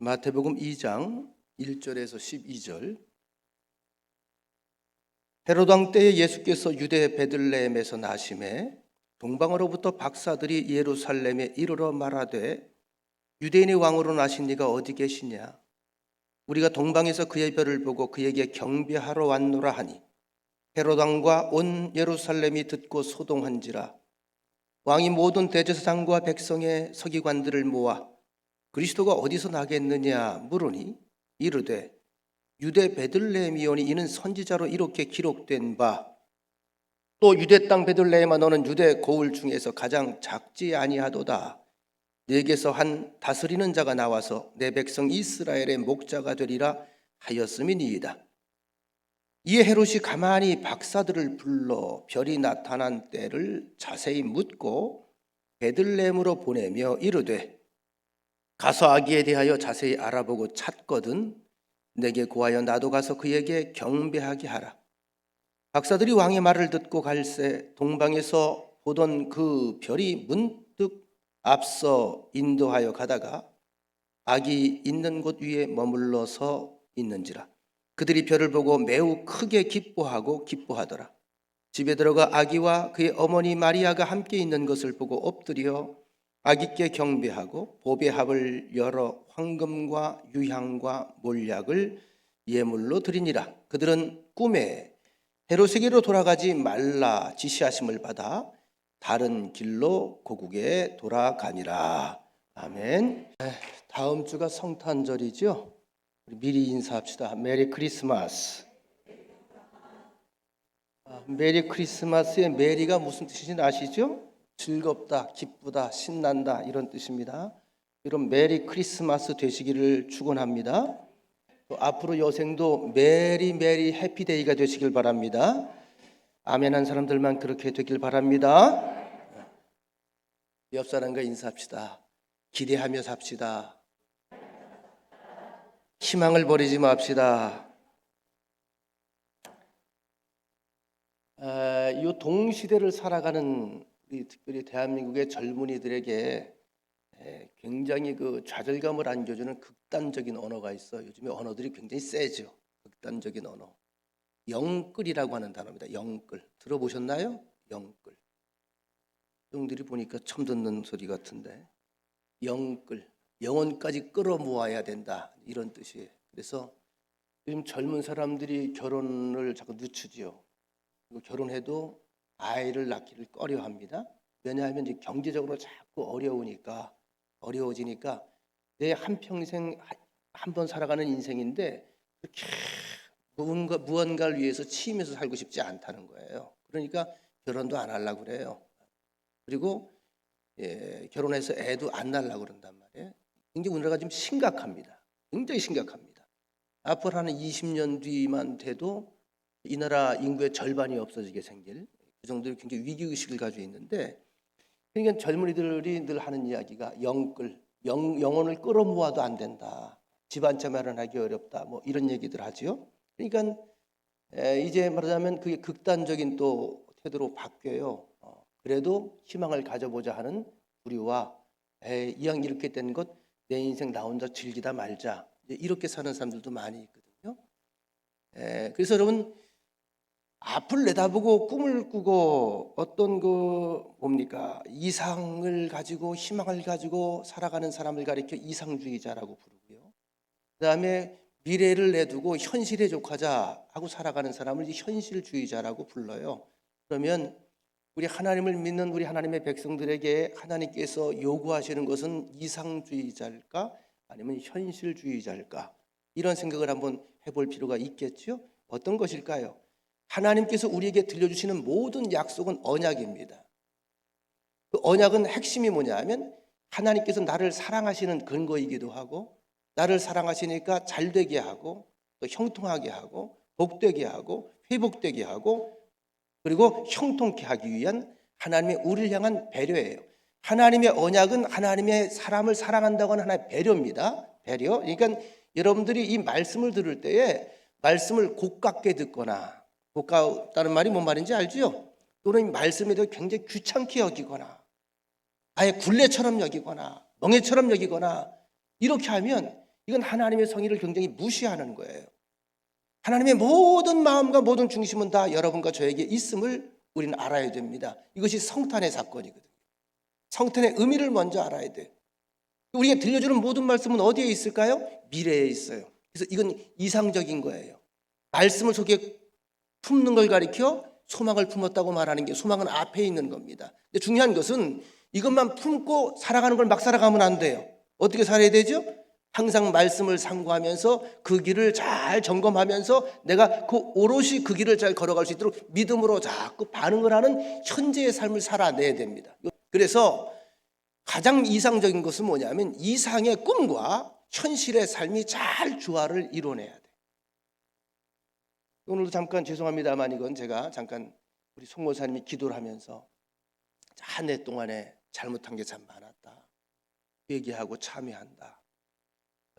마태복음 2장 1절에서 12절. 헤롯 왕 때에 예수께서 유대 베들레헴에서 나심에 동방으로부터 박사들이 예루살렘에 이르러 말하되 유대인의 왕으로 나신 이가 어디 계시냐? 우리가 동방에서 그의 별을 보고 그에게 경배하러 왔노라 하니 헤롯 왕과 온 예루살렘이 듣고 소동한지라. 왕이 모든 대제사장과 백성의 서기관들을 모아 그리스도가 어디서 나겠느냐 물으니 이르되 유대 베들레헴이오니 이는 선지자로 이렇게 기록된 바 또 유대 땅 베들레헴아 너는 유대 고을 중에서 가장 작지 아니하도다. 네게서 한 다스리는 자가 나와서 내 백성 이스라엘의 목자가 되리라 하였음이니이다. 이에 헤롯이 가만히 박사들을 불러 별이 나타난 때를 자세히 묻고 베들레헴으로 보내며 이르되 가서 아기에 대하여 자세히 알아보고 찾거든 내게 고하여 나도 가서 그에게 경배하게 하라. 박사들이 왕의 말을 듣고 갈새 동방에서 보던 그 별이 문득 앞서 인도하여 가다가 아기 있는 곳 위에 머물러서 있는지라. 그들이 별을 보고 매우 크게 기뻐하더라. 집에 들어가 아기와 그의 어머니 마리아가 함께 있는 것을 보고 엎드려 아기께 경배하고 보배 합을 열어 황금과 유향과 몰약을 예물로 드리니라. 그들은 꿈에 헤롯에게로 돌아가지 말라 지시하심을 받아 다른 길로 고국에 돌아가니라. 아멘. 다음 주가 성탄절이죠. 미리 인사합시다. 메리 크리스마스. 메리 크리스마스의 메리가 무슨 뜻인지 아시죠? 즐겁다, 기쁘다, 신난다 이런 뜻입니다. 여러분 메리 크리스마스 되시기를 축원합니다. 또 앞으로 여생도 메리 해피데이가 되시길 바랍니다. 아멘한 사람들만 그렇게 되길 바랍니다. 옆 사람과 인사합시다. 기대하며 삽시다. 희망을 버리지 맙시다. 이 동시대를 살아가는 우리 특별히 대한민국의 젊은이들에게 굉장히 그 좌절감을 안겨주는 극단적인 언어가 있어. 요즘에 언어들이 굉장히 세죠. 극단적인 언어. 영끌이라고 하는 단어입니다. 영끌. 들어보셨나요? 영끌. 형들이 보니까 처음 듣는 소리 같은데. 영끌. 영혼까지 끌어모아야 된다. 이런 뜻이에요. 그래서 요즘 젊은 사람들이 결혼을 자꾸 늦추지요. 그리고 결혼해도 아이를 낳기를 꺼려합니다. 왜냐하면 이제 경제적으로 자꾸 어려워지니까 내 한평생 한 번 살아가는 인생인데 그렇게 무언가를 위해서 치이면서 살고 싶지 않다는 거예요. 그러니까 결혼도 안 하려고 그래요. 그리고 결혼해서 애도 안 낳으려고 그런단 말이에요. 굉장히 우리나라가 지금 심각합니다. 굉장히 심각합니다. 앞으로 한 20년 뒤만 돼도 이 나라 인구의 절반이 없어지게 생길 그 정도의 굉장히 위기의식을 가지고 있는데, 그러니까 젊은이들이 늘 하는 이야기가 영혼을 끌어모아도 안 된다. 집 한 채 마련하기 어렵다. 뭐 이런 얘기들 하지요. 그러니까 이제 말하자면 그게 극단적인 또 태도로 바뀌어요. 그래도 희망을 가져보자 하는 우리와 이왕 이렇게 된 것 내 인생 나 혼자 즐기다 말자. 이렇게 사는 사람들도 많이 있거든요. 그래서 여러분 앞을 내다보고 꿈을 꾸고 어떤 이상을 가지고 희망을 가지고 살아가는 사람을 가리켜 이상주의자라고 부르고요. 그다음에 미래를 내두고 현실에 족하자 하고 살아가는 사람을 현실주의자라고 불러요. 그러면 우리 하나님을 믿는 우리 하나님의 백성들에게 하나님께서 요구하시는 것은 이상주의자일까 아니면 현실주의자일까? 이런 생각을 한번 해볼 필요가 있겠죠. 어떤 것일까요? 하나님께서 우리에게 들려주시는 모든 약속은 언약입니다. 그 언약은 핵심이 뭐냐 하면 하나님께서 나를 사랑하시는 근거이기도 하고, 나를 사랑하시니까 잘되게 하고 또 형통하게 하고 복되게 하고 회복되게 하고 그리고 형통케 하기 위한 하나님의 우리를 향한 배려예요. 하나님의 언약은 하나님의 사람을 사랑한다고 하는 하나의 배려입니다. 배려. 그러니까 여러분들이 이 말씀을 들을 때에 말씀을 고깝게 듣거나, 고깝다는 말이 뭔 말인지 알죠? 또는 말씀에 대해 굉장히 귀찮게 여기거나 아예 굴레처럼 여기거나 멍해처럼 여기거나 이렇게 하면 이건 하나님의 성의를 굉장히 무시하는 거예요. 하나님의 모든 마음과 모든 중심은 다 여러분과 저에게 있음을 우리는 알아야 됩니다. 이것이 성탄의 사건이거든요. 성탄의 의미를 먼저 알아야 돼요. 우리가 들려주는 모든 말씀은 어디에 있을까요? 미래에 있어요. 그래서 이건 이상적인 거예요. 말씀을 속에 품는 걸 가리켜 소망을 품었다고 말하는 게, 소망은 앞에 있는 겁니다. 근데 중요한 것은 이것만 품고 살아가는 걸 막 살아가면 안 돼요. 어떻게 살아야 되죠? 항상 말씀을 상고하면서 그 길을 잘 점검하면서 내가 오롯이 그 길을 잘 걸어갈 수 있도록 믿음으로 자꾸 반응을 하는 현재의 삶을 살아내야 됩니다. 그래서 가장 이상적인 것은 뭐냐면 이상의 꿈과 현실의 삶이 잘 조화를 이뤄내야 돼요. 오늘도 잠깐 죄송합니다만 이건 제가 잠깐 우리 송 목사님이 기도를 하면서 한 해 동안에 잘못한 게 참 많았다, 회개하고 참여한다,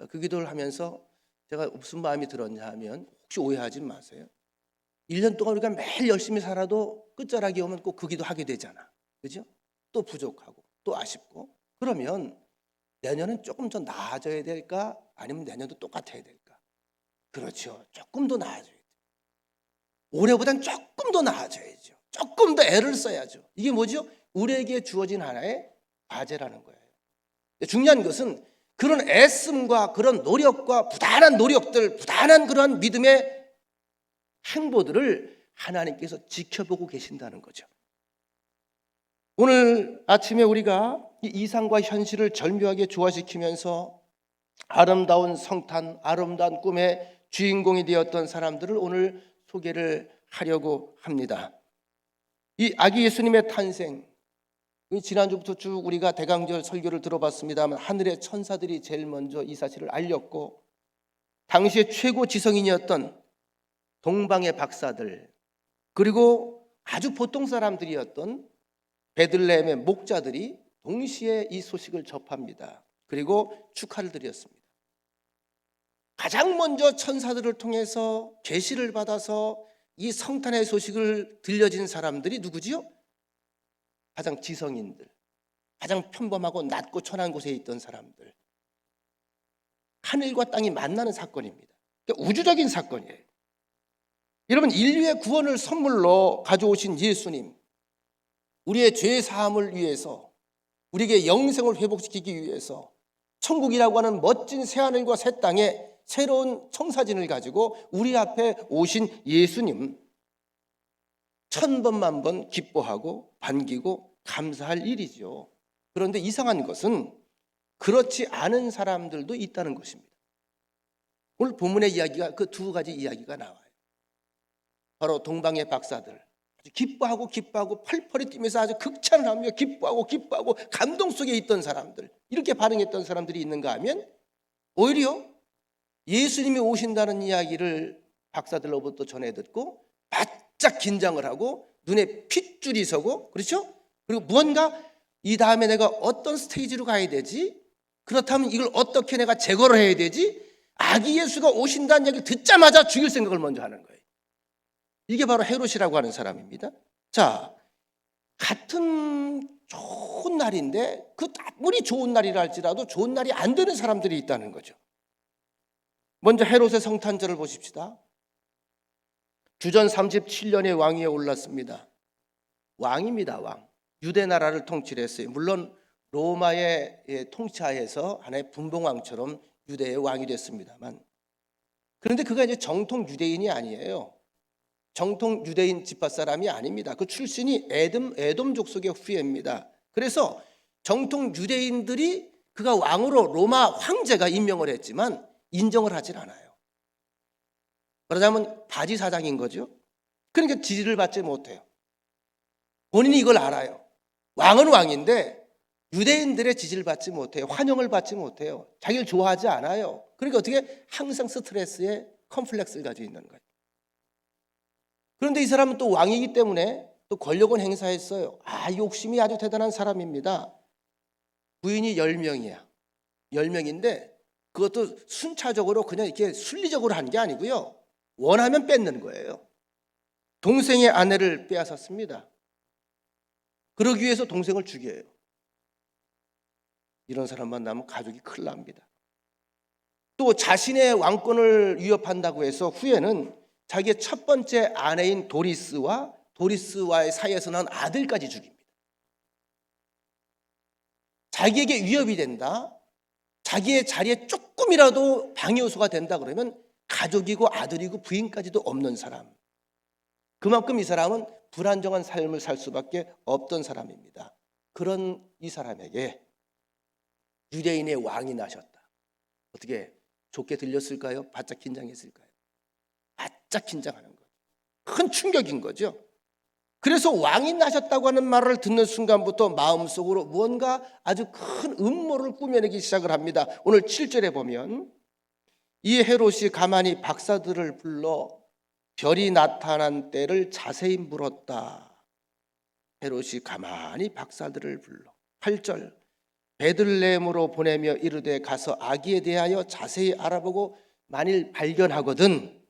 그 기도를 하면서 제가 무슨 마음이 들었냐 하면, 혹시 오해하지 마세요. 1년 동안 우리가 매일 열심히 살아도 끝자락이 오면 꼭 그 기도 하게 되잖아. 그죠? 또 부족하고 또 아쉽고. 그러면 내년은 조금 더 나아져야 될까? 아니면 내년도 똑같아야 될까? 그렇죠. 조금 더 나아져야 돼요. 올해보단 조금 더 나아져야죠. 조금 더 애를 써야죠. 이게 뭐죠? 우리에게 주어진 하나의 과제라는 거예요. 중요한 것은 그런 애씀과 그런 노력과 부단한 노력들, 부단한 그런 믿음의 행보들을 하나님께서 지켜보고 계신다는 거죠. 오늘 아침에 우리가 이 이상과 현실을 절묘하게 조화시키면서 아름다운 성탄, 아름다운 꿈의 주인공이 되었던 사람들을 오늘 소개를 하려고 합니다. 이 아기 예수님의 탄생, 지난주부터 쭉 우리가 대강절 설교를 들어봤습니다만 하늘의 천사들이 제일 먼저 이 사실을 알렸고, 당시의 최고 지성인이었던 동방의 박사들, 그리고 아주 보통 사람들이었던 베들레헴의 목자들이 동시에 이 소식을 접합니다. 그리고 축하를 드렸습니다. 가장 먼저 천사들을 통해서 계시를 받아서 이 성탄의 소식을 들려진 사람들이 누구지요? 가장 지성인들, 가장 평범하고 낮고 천한 곳에 있던 사람들. 하늘과 땅이 만나는 사건입니다. 그러니까 우주적인 사건이에요. 여러분, 인류의 구원을 선물로 가져오신 예수님, 우리의 죄 사함을 위해서, 우리에게 영생을 회복시키기 위해서 천국이라고 하는 멋진 새하늘과 새 땅에 새로운 청사진을 가지고 우리 앞에 오신 예수님, 1000번 만번 기뻐하고 반기고 감사할 일이죠. 그런데 이상한 것은 그렇지 않은 사람들도 있다는 것입니다. 오늘 본문의 이야기가 그 두 가지 이야기가 나와요. 바로 동방의 박사들, 아주 기뻐하고 펄펄이 뛰면서 아주 극찬을 하며 기뻐하고 감동 속에 있던 사람들, 이렇게 반응했던 사람들이 있는가 하면, 오히려 예수님이 오신다는 이야기를 박사들로부터 전해 듣고 바짝 긴장을 하고 눈에 핏줄이 서고, 그렇죠? 그리고 무언가 이 다음에 내가 어떤 스테이지로 가야 되지? 그렇다면 이걸 어떻게 내가 제거를 해야 되지? 아기 예수가 오신다는 얘기를 듣자마자 죽일 생각을 먼저 하는 거예요. 이게 바로 헤롯이라고 하는 사람입니다. 자, 같은 좋은 날인데 그 아무리 좋은 날이라 할지라도 좋은 날이 안 되는 사람들이 있다는 거죠. 먼저 헤롯의 성탄절을 보십시다. 주전 37년에 왕위에 올랐습니다. 왕입니다, 왕. 유대 나라를 통치를 했어요. 물론 로마의 통치하에서 하나의 분봉왕처럼 유대의 왕이 됐습니다만, 그런데 그가 이제 정통 유대인이 아니에요. 정통 유대인 지파 사람이 아닙니다. 그 출신이 에돔 족속의 후예입니다. 그래서 정통 유대인들이 그가 왕으로 로마 황제가 임명을 했지만 인정을 하질 않아요. 말하자면 바지 사장인 거죠. 그러니까 지지를 받지 못해요. 본인이 이걸 알아요. 왕은 왕인데 유대인들의 지지를 받지 못해요. 환영을 받지 못해요. 자기를 좋아하지 않아요. 그러니까 어떻게 항상 스트레스에 컴플렉스를 가지고 있는 거예요. 그런데 이 사람은 또 왕이기 때문에 또 권력은 행사했어요. 욕심이 아주 대단한 사람입니다. 부인이 10명이야. 10명인데 그것도 순차적으로 그냥 이렇게 순리적으로 한 게 아니고요. 원하면 뺏는 거예요. 동생의 아내를 빼앗았습니다. 그러기 위해서 동생을 죽여요. 이런 사람 만나면 가족이 큰일 납니다. 또 자신의 왕권을 위협한다고 해서 후에는 자기의 첫 번째 아내인 도리스와의 사이에서 난 아들까지 죽입니다. 자기에게 위협이 된다, 자기의 자리에 조금이라도 방해 요소가 된다 그러면 가족이고 아들이고 부인까지도 없는 사람, 그만큼 이 사람은 불안정한 삶을 살 수밖에 없던 사람입니다. 그런 이 사람에게 유대인의 왕이 나셨다. 어떻게 좋게 들렸을까요? 바짝 긴장했을까요? 바짝 긴장하는 거죠. 큰 충격인 거죠. 그래서 왕이 나셨다고 하는 말을 듣는 순간부터 마음속으로 무언가 아주 큰 음모를 꾸며내기 시작을 합니다. 오늘 7절에 보면 이 헤롯이 가만히 박사들을 불러 별이 나타난 때를 자세히 물었다. 헤롯이 가만히 박사들을 불러 8절 베들레헴으로 보내며 이르되 가서 아기에 대하여 자세히 알아보고 만일 발견하거든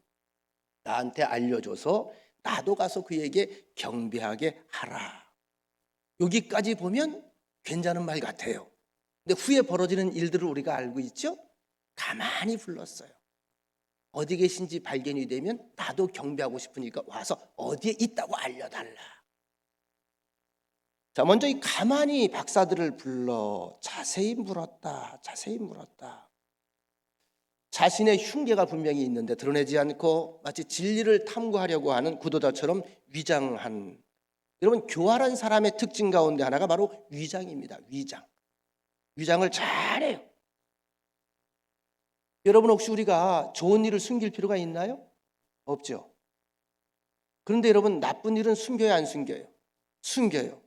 나한테 알려줘서 나도 가서 그에게 경배하게 하라. 여기까지 보면 괜찮은 말 같아요. 근데 후에 벌어지는 일들을 우리가 알고 있죠? 가만히 불렀어요. 어디 계신지 발견이 되면 나도 경배하고 싶으니까 와서 어디에 있다고 알려달라. 자, 먼저 이 가만히 박사들을 불러 자세히 물었다. 자세히 물었다. 자신의 흉계가 분명히 있는데 드러내지 않고 마치 진리를 탐구하려고 하는 구도자처럼 위장한, 여러분 교활한 사람의 특징 가운데 하나가 바로 위장입니다. 위장을 잘해요. 여러분 혹시 우리가 좋은 일을 숨길 필요가 있나요? 없죠. 그런데 여러분 나쁜 일은 숨겨요, 안 숨겨요? 숨겨요.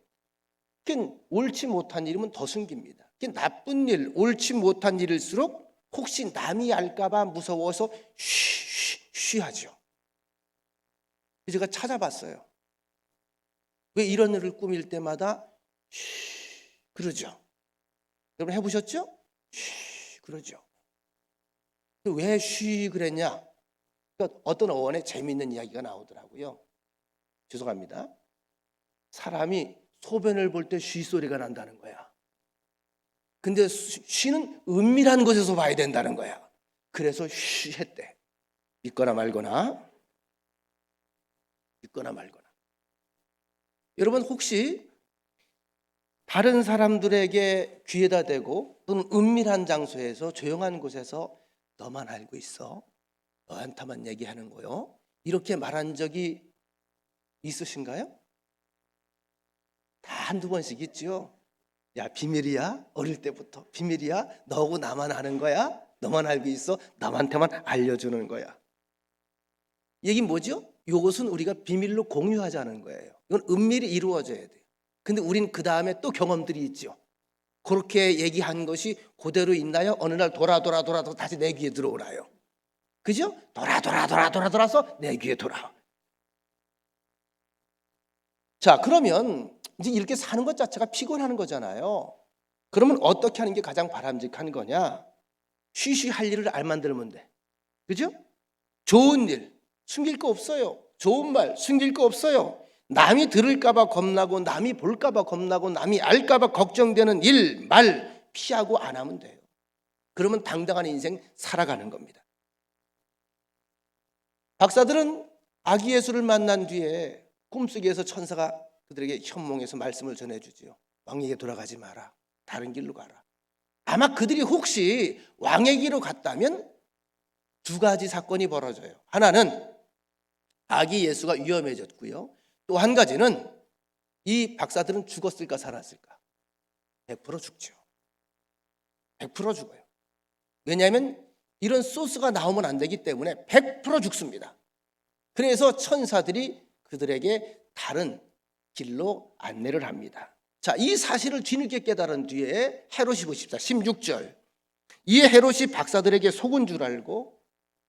그게 옳지 못한 일이면 더 숨깁니다. 그게 나쁜 일, 옳지 못한 일일수록 혹시 남이 알까봐 무서워서 쉬하죠. 제가 찾아봤어요. 왜 이런 일을 꾸밀 때마다 그러죠. 여러분 해보셨죠? 그러죠. 왜 그랬냐? 그러니까 어떤 어원에 재미있는 이야기가 나오더라고요. 죄송합니다. 사람이 소변을 볼 때 소리가 난다는 거야. 근데 쉬는 은밀한 곳에서 봐야 된다는 거야. 그래서 했대. 믿거나 말거나. 여러분 혹시 다른 사람들에게 귀에다 대고 또는 은밀한 장소에서 조용한 곳에서 너만 알고 있어. 너한테만 얘기하는 거요. 이렇게 말한 적이 있으신가요? 다 한두 번씩 있죠. 야, 비밀이야. 어릴 때부터 비밀이야. 너하고 나만 아는 거야. 너만 알고 있어. 남한테만 알려주는 거야. 얘기 뭐죠? 이것은 우리가 비밀로 공유하자는 거예요. 이건 은밀히 이루어져야 돼요. 근데 우린 그 다음에 또 경험들이 있죠. 그렇게 얘기한 것이 그대로 있나요? 어느 날 돌아서 다시 내 귀에 들어오나요? 그죠? 돌아서 내 귀에 돌아와. 자, 그러면 이제 이렇게 사는 것 자체가 피곤하는 거잖아요. 그러면 어떻게 하는 게 가장 바람직한 거냐? 할 일을 알 만들면 돼. 그죠? 좋은 일, 숨길 거 없어요. 좋은 말, 숨길 거 없어요. 남이 들을까 봐 겁나고 남이 볼까 봐 겁나고 남이 알까 봐 걱정되는 일, 말 피하고 안 하면 돼요. 그러면 당당한 인생 살아가는 겁니다. 박사들은 아기 예수를 만난 뒤에 꿈속에서 천사가 그들에게 현몽에서 말씀을 전해주지요. 왕에게 돌아가지 마라. 다른 길로 가라. 아마 그들이 혹시 왕에게로 갔다면 두 가지 사건이 벌어져요. 하나는 아기 예수가 위험해졌고요. 또 한 가지는 이 박사들은 죽었을까 살았을까? 100% 죽죠. 100% 죽어요. 왜냐하면 이런 소스가 나오면 안 되기 때문에 100% 죽습니다. 그래서 천사들이 그들에게 다른 길로 안내를 합니다. 자, 이 사실을 뒤늦게 깨달은 뒤에 헤롯이 보십시다. 16절. 이에 헤롯이 박사들에게 속은 줄 알고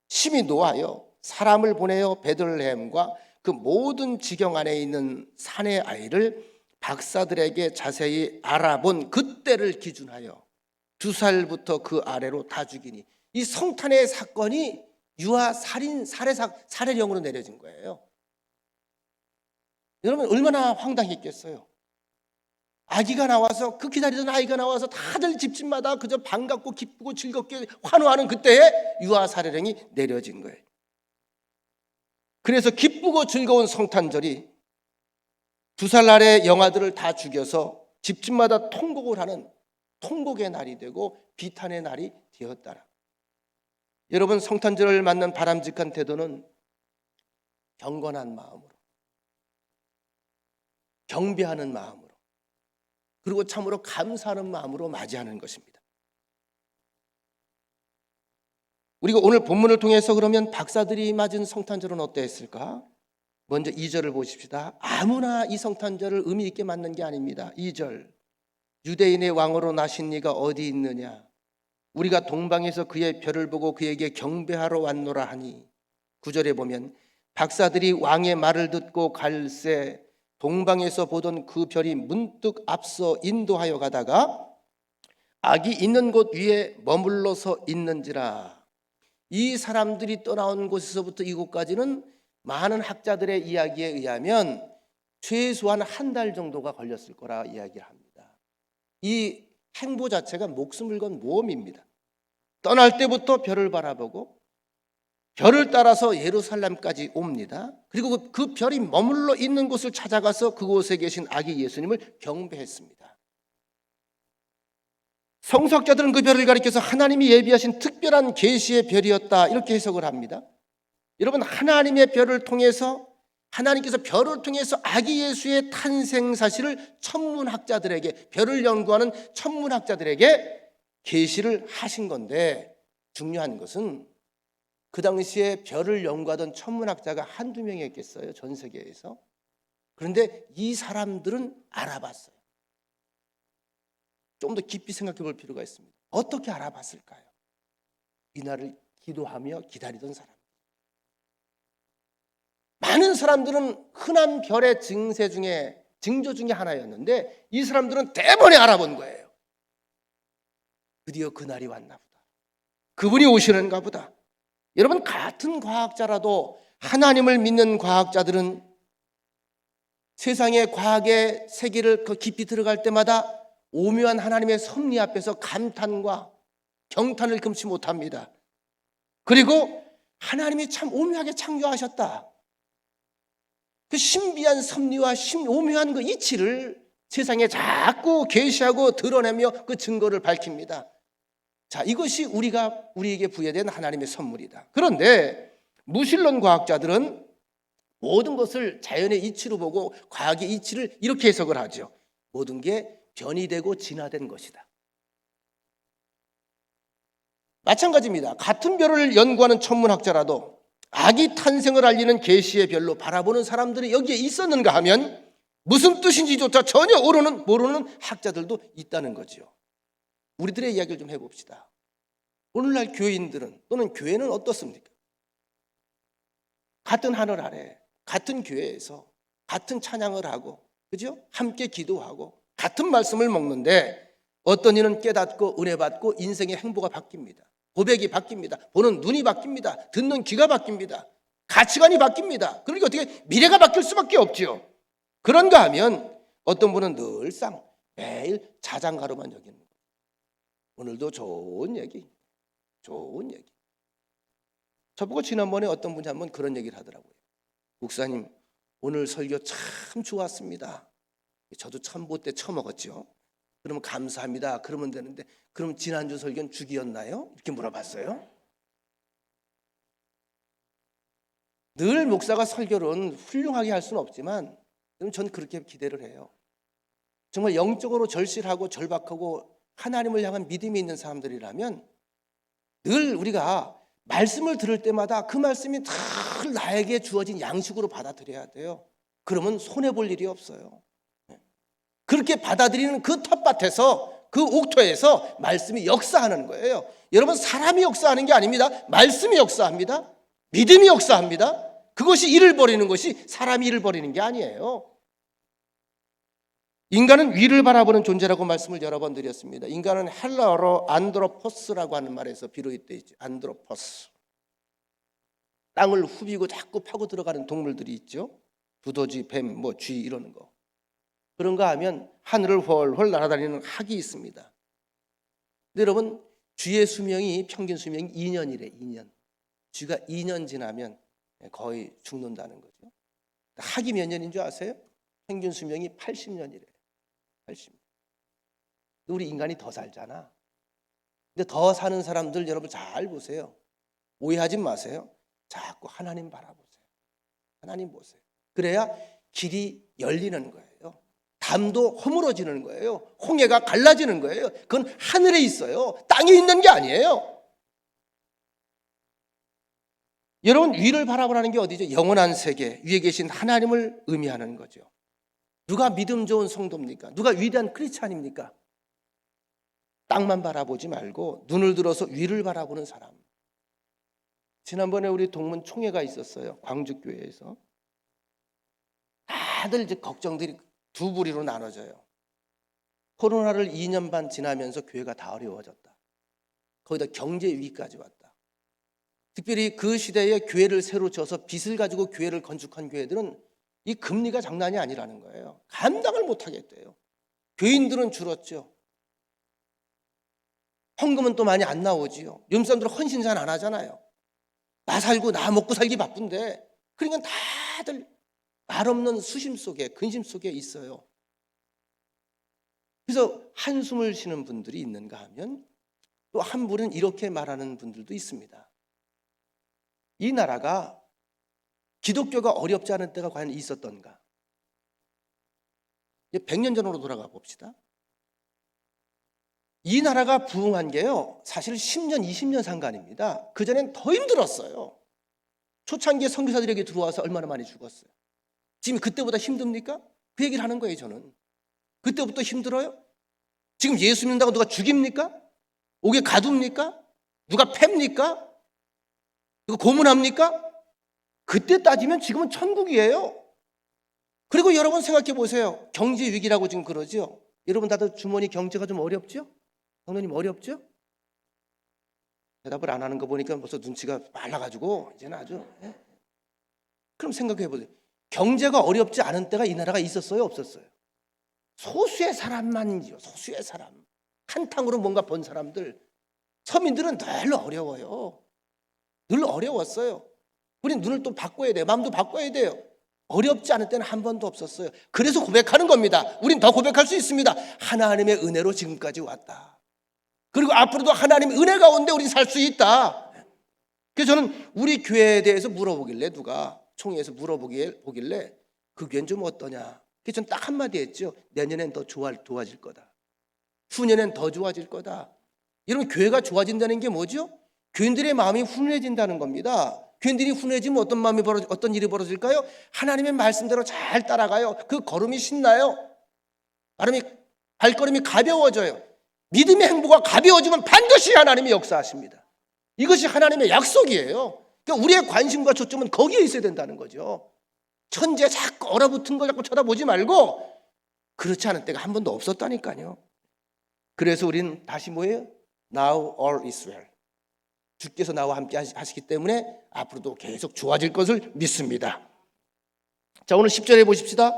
심히 노하여 사람을 보내어 베들레헴과 그 모든 지경 안에 있는 산의 아이를 박사들에게 자세히 알아본 그때를 기준하여 2살부터 그 아래로 다 죽이니, 이 성탄의 사건이 유아 살해령으로 내려진 거예요. 여러분 얼마나 황당했겠어요. 아기가 나와서, 그 기다리던 아이가 나와서 다들 집집마다 그저 반갑고 기쁘고 즐겁게 환호하는 그때에 유아 살해령이 내려진 거예요. 그래서 기쁘고 즐거운 성탄절이 2살 아래 영아들을 다 죽여서 집집마다 통곡을 하는 통곡의 날이 되고 비탄의 날이 되었다라. 여러분, 성탄절을 맞는 바람직한 태도는 경건한 마음으로, 경배하는 마음으로, 그리고 참으로 감사하는 마음으로 맞이하는 것입니다. 우리가 오늘 본문을 통해서 그러면 박사들이 맞은 성탄절은 어떠했을까? 먼저 2절을 보십시다. 아무나 이 성탄절을 의미 있게 맞는 게 아닙니다. 2절, 유대인의 왕으로 나신 이가 어디 있느냐? 우리가 동방에서 그의 별을 보고 그에게 경배하러 왔노라 하니. 9절에 보면 박사들이 왕의 말을 듣고 갈새 동방에서 보던 그 별이 문득 앞서 인도하여 가다가 아기 있는 곳 위에 머물러서 있는지라. 이 사람들이 떠나온 곳에서부터 이곳까지는 많은 학자들의 이야기에 의하면 최소한 한 달 정도가 걸렸을 거라 이야기를 합니다. 이 행보 자체가 목숨을 건 모험입니다. 떠날 때부터 별을 바라보고 별을 따라서 예루살렘까지 옵니다. 그리고 그 별이 머물러 있는 곳을 찾아가서 그곳에 계신 아기 예수님을 경배했습니다. 성서학자들은 그 별을 가리켜서 하나님이 예비하신 특별한 계시의 별이었다, 이렇게 해석을 합니다. 여러분, 하나님의 별을 통해서, 하나님께서 별을 통해서 아기 예수의 탄생 사실을 천문학자들에게, 별을 연구하는 천문학자들에게 계시를 하신 건데, 중요한 것은 그 당시에 별을 연구하던 천문학자가 한두 명이었겠어요, 전 세계에서. 그런데 이 사람들은 알아봤어요. 좀 더 깊이 생각해 볼 필요가 있습니다. 어떻게 알아봤을까요? 이날을 기도하며 기다리던 사람. 많은 사람들은 흔한 별의 징조 중에 하나였는데 이 사람들은 대번에 알아본 거예요. 드디어 그날이 왔나 보다. 그분이 오시는가 보다. 여러분, 같은 과학자라도 하나님을 믿는 과학자들은 세상의 과학의 세계를 그 깊이 들어갈 때마다 오묘한 하나님의 섭리 앞에서 감탄과 경탄을 금치 못합니다. 그리고 하나님이 참 오묘하게 창조하셨다. 그 신비한 섭리와 오묘한 그 이치를 세상에 자꾸 계시하고 드러내며 그 증거를 밝힙니다. 자, 이것이 우리에게 부여된 하나님의 선물이다. 그런데 무신론 과학자들은 모든 것을 자연의 이치로 보고 과학의 이치를 이렇게 해석을 하죠. 모든 게 변이되고 진화된 것이다. 마찬가지입니다. 같은 별을 연구하는 천문학자라도 아기 탄생을 알리는 계시의 별로 바라보는 사람들이 여기에 있었는가 하면 무슨 뜻인지조차 전혀 모르는 학자들도 있다는 거죠. 우리들의 이야기를 좀 해봅시다. 오늘날 교인들은, 또는 교회는 어떻습니까? 같은 하늘 아래, 같은 교회에서 같은 찬양을 하고, 그죠? 함께 기도하고 같은 말씀을 먹는데 어떤 이는 깨닫고 은혜 받고 인생의 행보가 바뀝니다. 고백이 바뀝니다. 보는 눈이 바뀝니다. 듣는 귀가 바뀝니다. 가치관이 바뀝니다. 그러니까 어떻게 미래가 바뀔 수밖에 없죠. 그런가 하면 어떤 분은 늘상 매일 자장가로만 여기는 거예요. 오늘도 좋은 얘기. 저보고 지난번에 어떤 분이 한번 그런 얘기를 하더라고요. 목사님, 오늘 설교 참 좋았습니다. 저도 참보 때 처먹었죠. 그러면 감사합니다. 그러면 되는데, 그럼 지난주 설교는 죽이었나요? 이렇게 물어봤어요. 늘 목사가 설교는 훌륭하게 할 수는 없지만 전 그렇게 기대를 해요. 정말 영적으로 절실하고 절박하고 하나님을 향한 믿음이 있는 사람들이라면 늘 우리가 말씀을 들을 때마다 그 말씀이 다 나에게 주어진 양식으로 받아들여야 돼요. 그러면 손해볼 일이 없어요. 그렇게 받아들이는 그 텃밭에서, 그 옥토에서 말씀이 역사하는 거예요. 여러분, 사람이 역사하는 게 아닙니다. 말씀이 역사합니다. 믿음이 역사합니다. 그것이 일을 벌이는 것이 사람이 일을 벌이는 게 아니에요. 인간은 위를 바라보는 존재라고 말씀을 여러 번 드렸습니다. 인간은 헬라어로 안드로포스라고 하는 말에서 비롯되어 있죠. 안드로포스. 땅을 후비고 자꾸 파고 들어가는 동물들이 있죠. 두더지, 뱀, 쥐 이러는 거. 그런가 하면 하늘을 훨훨 날아다니는 학이 있습니다. 근데 여러분, 쥐의 수명이 평균 수명이 2년이래. 2년. 쥐가 2년 지나면 거의 죽는다는 거죠. 학이 몇 년인 줄 아세요? 평균 수명이 80년이래. 80년. 우리 인간이 더 살잖아. 근데 더 사는 사람들 여러분 잘 보세요. 오해하지 마세요. 자꾸 하나님 바라보세요. 하나님 보세요. 그래야 길이 열리는 거예요. 담도 허물어지는 거예요. 홍해가 갈라지는 거예요. 그건 하늘에 있어요. 땅에 있는 게 아니에요. 여러분, 위를 바라보라는 게 어디죠? 영원한 세계, 위에 계신 하나님을 의미하는 거죠. 누가 믿음 좋은 성도입니까? 누가 위대한 크리스찬입니까? 땅만 바라보지 말고 눈을 들어서 위를 바라보는 사람. 지난번에 우리 동문 총회가 있었어요. 광주교회에서. 다들 이제 걱정들이 두 부리로 나눠져요. 코로나를 2년 반 지나면서 교회가 다 어려워졌다. 거기다 경제 위기까지 왔다. 특별히 그 시대에 교회를 새로 지어서 빚을 가지고 교회를 건축한 교회들은 이 금리가 장난이 아니라는 거예요. 감당을 못하겠대요. 교인들은 줄었죠. 헌금은 또 많이 안 나오지요. 요즘 사람들은 헌신 잘 안 하잖아요. 나 살고 나 먹고 살기 바쁜데, 그러니까 다들 말 없는 수심 속에, 근심 속에 있어요. 그래서 한숨을 쉬는 분들이 있는가 하면 또 한 분은 이렇게 말하는 분들도 있습니다. 이 나라가 기독교가 어렵지 않은 때가 과연 있었던가? 100년 전으로 돌아가 봅시다. 이 나라가 부흥한 게요, 사실 10년, 20년 상관입니다. 그전엔 더 힘들었어요. 초창기에 선교사들에게 들어와서 얼마나 많이 죽었어요. 지금 그때보다 힘듭니까? 그 얘기를 하는 거예요, 저는. 그때부터 힘들어요? 지금 예수 믿는다고 누가 죽입니까? 옥에 가둡니까? 누가 팹니까? 누가 고문합니까? 그때 따지면 지금은 천국이에요. 그리고 여러분 생각해 보세요. 경제 위기라고 지금 그러죠. 여러분 다들 주머니 경제가 좀 어렵죠? 성도님 어렵죠? 대답을 안 하는 거 보니까 벌써 눈치가 빨라가지고 이제는 아주. 그럼 생각해 보세요. 경제가 어렵지 않은 때가 이 나라가 있었어요, 없었어요? 소수의 사람만이죠. 소수의 사람. 한탕으로 뭔가 번 사람들. 서민들은 늘 어려워요. 늘 어려웠어요. 우린 눈을 또 바꿔야 돼요. 마음도 바꿔야 돼요. 어렵지 않을 때는 한 번도 없었어요. 그래서 고백하는 겁니다. 우린 더 고백할 수 있습니다. 하나님의 은혜로 지금까지 왔다. 그리고 앞으로도 하나님의 은혜 가운데 우린 살 수 있다. 그래서 저는 우리 교회에 대해서 물어보길래, 누가 총회에서 물어보길래 그 교회는 좀 어떠냐. 그래서 저는 딱 한마디 했죠. 내년엔 더 좋아질 거다. 후년엔 더 좋아질 거다. 여러분, 교회가 좋아진다는 게 뭐죠? 교인들의 마음이 훈훈해진다는 겁니다. 교인들이 훈훈해지면 어떤 일이 벌어질까요? 하나님의 말씀대로 잘 따라가요. 그 걸음이 신나요. 발걸음이 가벼워져요. 믿음의 행보가 가벼워지면 반드시 하나님이 역사하십니다. 이것이 하나님의 약속이에요. 그러니까 우리의 관심과 초점은 거기에 있어야 된다는 거죠. 천지에 자꾸 얼어붙은 거 자꾸 쳐다보지 말고, 그렇지 않은 때가 한 번도 없었다니까요. 그래서 우리는 다시 뭐예요? Now all is well. 주께서 나와 함께 하시기 때문에 앞으로도 계속 좋아질 것을 믿습니다. 자, 오늘 10절에 보십시다.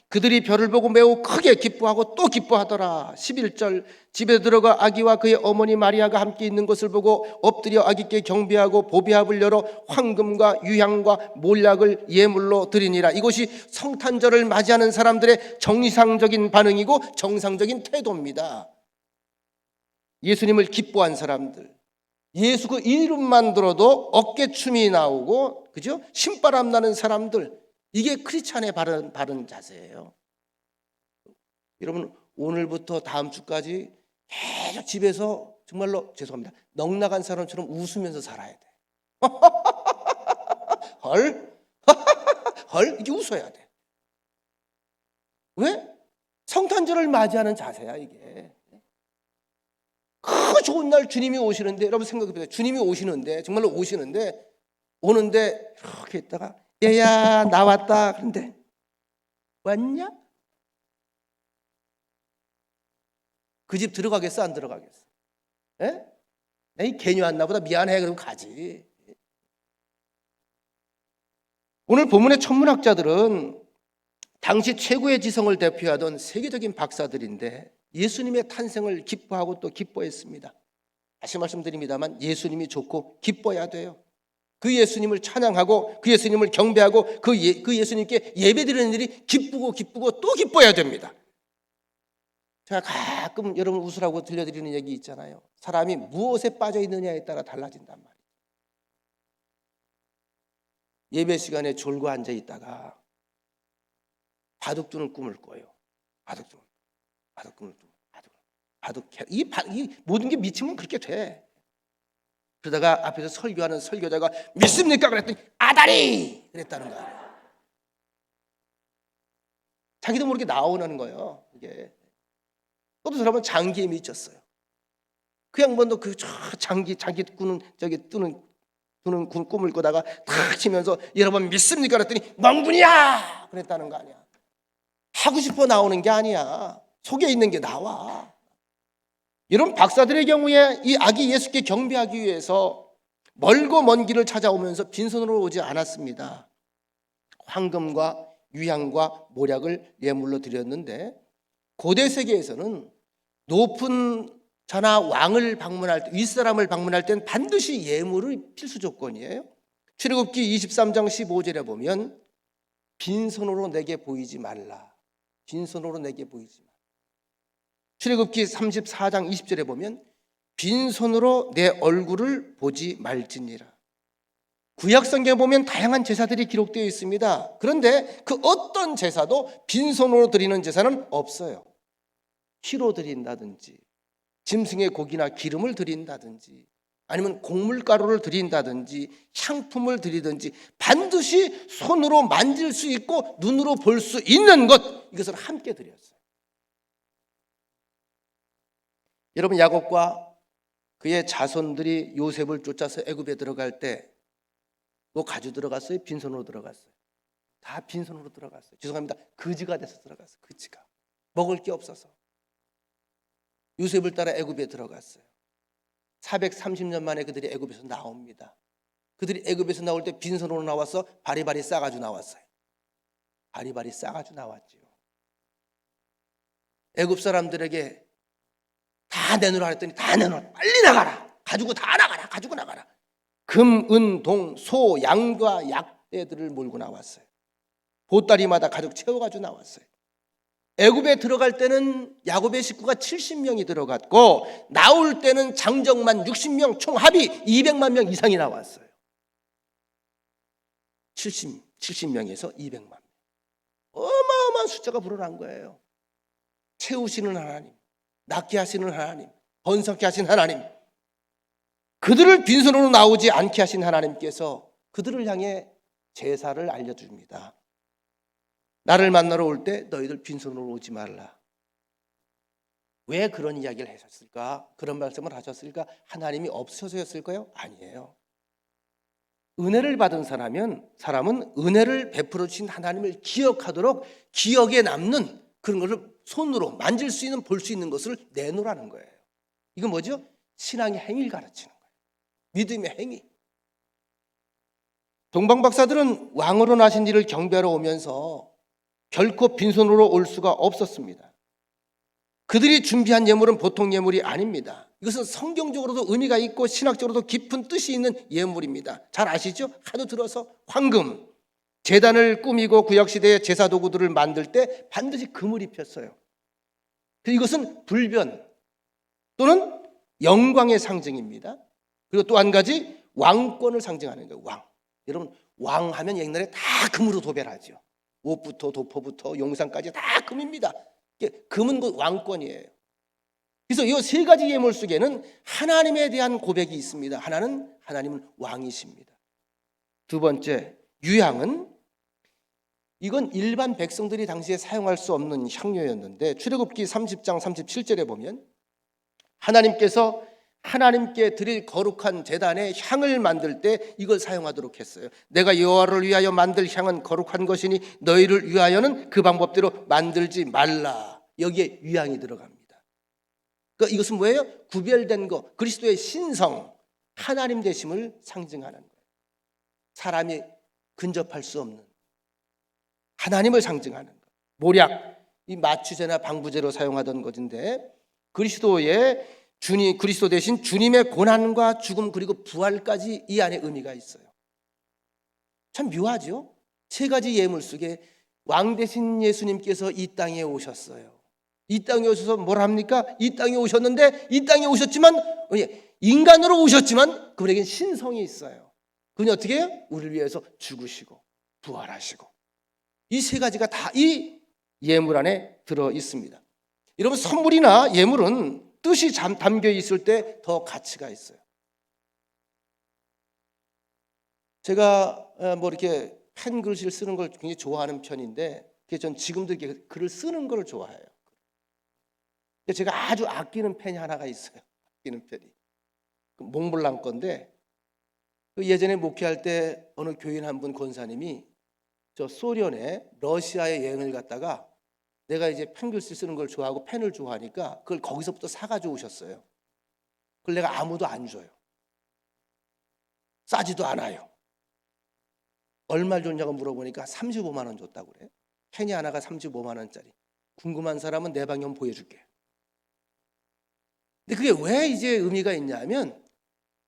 그들이 별을 보고 매우 크게 기뻐하고 또 기뻐하더라. 11절, 집에 들어가 아기와 그의 어머니 마리아가 함께 있는 것을 보고 엎드려 아기께 경배하고 보배합을 열어 황금과 유향과 몰약을 예물로 드리니라. 이것이 성탄절을 맞이하는 사람들의 정상적인 반응이고 정상적인 태도입니다. 예수님을 기뻐한 사람들, 예수 그 이름만 들어도 어깨춤이 나오고, 그죠? 신바람 나는 사람들, 이게 크리스찬의 바른 자세예요. 여러분, 오늘부터 다음 주까지 계속 집에서 정말로 죄송합니다, 넉나간 사람처럼 웃으면서 살아야 돼. 헐? 헐? 이게 웃어야 돼. 왜? 성탄절을 맞이하는 자세야, 이게. 그 좋은 날 주님이 오시는데, 여러분 생각해보세요. 주님이 오시는데, 정말로 오시는데, 오는데 이렇게 있다가 얘야 나왔다. 그런데 왔냐? 그 집 들어가겠어, 안 들어가겠어? 에? 에이, 괜히 왔나 보다, 미안해. 그러면 가지. 오늘 본문의 천문학자들은 당시 최고의 지성을 대표하던 세계적인 박사들인데 예수님의 탄생을 기뻐하고 또 기뻐했습니다. 다시 말씀드립니다만 예수님이 좋고 기뻐야 돼요. 그 예수님을 찬양하고 그 예수님을 경배하고 그 예수님께 예배드리는 일이 기쁘고 또 기뻐야 됩니다. 제가 가끔 여러분 웃으라고 들려드리는 얘기 있잖아요. 사람이 무엇에 빠져 있느냐에 따라 달라진단 말이에요. 예배 시간에 졸고 앉아 있다가 바둑 두는 꿈을 꿔요. 바둑 꿈을 이 모든 게 미치면 그렇게 돼. 그러다가 앞에서 설교하는 설교자가 믿습니까? 그랬더니 아다리! 그랬다는 거예요. 자기도 모르게 나오는 거예요. 이게. 어떤 사람은 장기에 미쳤어요. 그 양반도 그 장기 뜨는 꿈을 꾸다가 탁 치면서 여러분 믿습니까? 그랬더니 멍분이야! 그랬다는 거 아니야. 하고 싶어 나오는 게 아니야. 속에 있는 게 나와. 이런 박사들의 경우에 이 아기 예수께 경배하기 위해서 멀고 먼 길을 찾아오면서 빈손으로 오지 않았습니다. 황금과 유향과 모략을 예물로 드렸는데 고대 세계에서는 높은 자나 왕을 방문할 때, 윗사람을 방문할 때는 반드시 예물이 필수 조건이에요. 출애굽기 23장 15절에 보면 빈손으로 내게 보이지 말라. 빈손으로 내게 보이지 말라. 출애굽기 34장 20절에 보면 빈손으로 내 얼굴을 보지 말지니라. 구약 성경에 보면 다양한 제사들이 기록되어 있습니다. 그런데 그 어떤 제사도 빈손으로 드리는 제사는 없어요. 피로 드린다든지 짐승의 고기나 기름을 드린다든지 아니면 곡물가루를 드린다든지 향품을 드리든지 반드시 손으로 만질 수 있고 눈으로 볼 수 있는 것, 이것을 함께 드렸어요. 여러분, 야곱과 그의 자손들이 요셉을 쫓아서 애굽에 들어갈 때 뭐 가지고 들어갔어요? 빈손으로 들어갔어요. 다 빈손으로 들어갔어요. 죄송합니다. 거지가 돼서 들어갔어요. 거지가. 먹을 게 없어서. 요셉을 따라 애굽에 들어갔어요. 430년 만에 그들이 애굽에서 나옵니다. 그들이 애굽에서 나올 때 빈손으로 나와서 바리바리 싸가지고 나왔어요. 바리바리 싸가지고 나왔지요. 애굽 사람들에게 다 내놓으라 했더니 다 내놓으라. 빨리 나가라. 가지고 다 나가라. 가지고 나가라. 금, 은, 동, 소, 양과 약대들을 몰고 나왔어요. 보따리마다 가득 채워가지고 나왔어요. 애굽에 들어갈 때는 야곱의 식구가 70명이 들어갔고 나올 때는 장정만 60명, 총 합이 200만 명 이상이 나왔어요. 70명에서 200만 명. 어마어마한 숫자가 불어난 거예요. 채우시는 하나님, 낫게 하시는 하나님, 번성케 하신 하나님, 그들을 빈손으로 나오지 않게 하신 하나님께서 그들을 향해 제사를 알려줍니다. 나를 만나러 올 때 너희들 빈손으로 오지 말라. 왜 그런 이야기를 하셨을까? 그런 말씀을 하셨을까? 하나님이 없어서였을까요? 아니에요. 은혜를 받은 사람은 은혜를 베풀어 주신 하나님을 기억하도록 기억에 남는 그런 것을 손으로 만질 수 있는, 볼 수 있는 것을 내놓으라는 거예요. 이건 뭐죠? 신앙의 행위를 가르치는 거예요. 믿음의 행위. 동방박사들은 왕으로 나신 이를 경배하러 오면서 결코 빈손으로 올 수가 없었습니다. 그들이 준비한 예물은 보통 예물이 아닙니다. 이것은 성경적으로도 의미가 있고 신학적으로도 깊은 뜻이 있는 예물입니다. 잘 아시죠? 하도 들어서 황금, 제단을 꾸미고 구약시대의 제사도구들을 만들 때 반드시 금을 입혔어요. 이것은 불변 또는 영광의 상징입니다. 그리고 또 한 가지 왕권을 상징하는 거예요. 왕. 여러분, 왕 하면 옛날에 다 금으로 도배를 하죠. 옷부터 도포부터 용상까지 다 금입니다. 금은 그 왕권이에요. 그래서 이 세 가지 예물 속에는 하나님에 대한 고백이 있습니다. 하나님은 왕이십니다. 두 번째, 유향은 이건 일반 백성들이 당시에 사용할 수 없는 향료였는데 출애굽기 30장 37절에 보면 하나님께서 하나님께 드릴 거룩한 제단에 향을 만들 때 이걸 사용하도록 했어요. 내가 여호와를 위하여 만들 향은 거룩한 것이니 너희를 위하여는 그 방법대로 만들지 말라. 여기에 유향이 들어갑니다. 그러니까 이것은 뭐예요? 구별된 것, 그리스도의 신성, 하나님 되심을 상징하는 거예요. 사람이 근접할 수 없는 하나님을 상징하는 것. 모략, 이 마취제나 방부제로 사용하던 것인데 그리스도 대신 주님의 고난과 죽음 그리고 부활까지 이 안에 의미가 있어요. 참 묘하죠? 세 가지 예물 속에 왕 대신 예수님께서 이 땅에 오셨어요. 이 땅에 오셔서 뭘 합니까? 이 땅에 오셨는데 이 땅에 오셨지만 인간으로 오셨지만 그분에겐 신성이 있어요. 그분이 어떻게 해요? 우리를 위해서 죽으시고 부활하시고 이 세 가지가 다 이 예물 안에 들어 있습니다. 여러분 선물이나 예물은 뜻이 담겨 있을 때 더 가치가 있어요. 제가 뭐 이렇게 펜 글씨를 쓰는 걸 굉장히 좋아하는 편인데 전 지금도 이렇게 글을 쓰는 걸 좋아해요. 제가 아주 아끼는 펜이 하나가 있어요. 아끼는 펜이 몽블랑 건데 예전에 목회할 때 어느 교인 한 분 권사님이 저 소련에 러시아에 여행을 갔다가 내가 이제 펜글씨 쓰는 걸 좋아하고 펜을 좋아하니까 그걸 거기서부터 사가지고 오셨어요. 그걸 내가 아무도 안 줘요. 싸지도 않아요. 얼마 줬냐고 물어보니까 35만 원 줬다고 그래. 펜이 하나가 35만 원짜리. 궁금한 사람은 내 방에 한번 보여줄게. 근데 그게 왜 이제 의미가 있냐면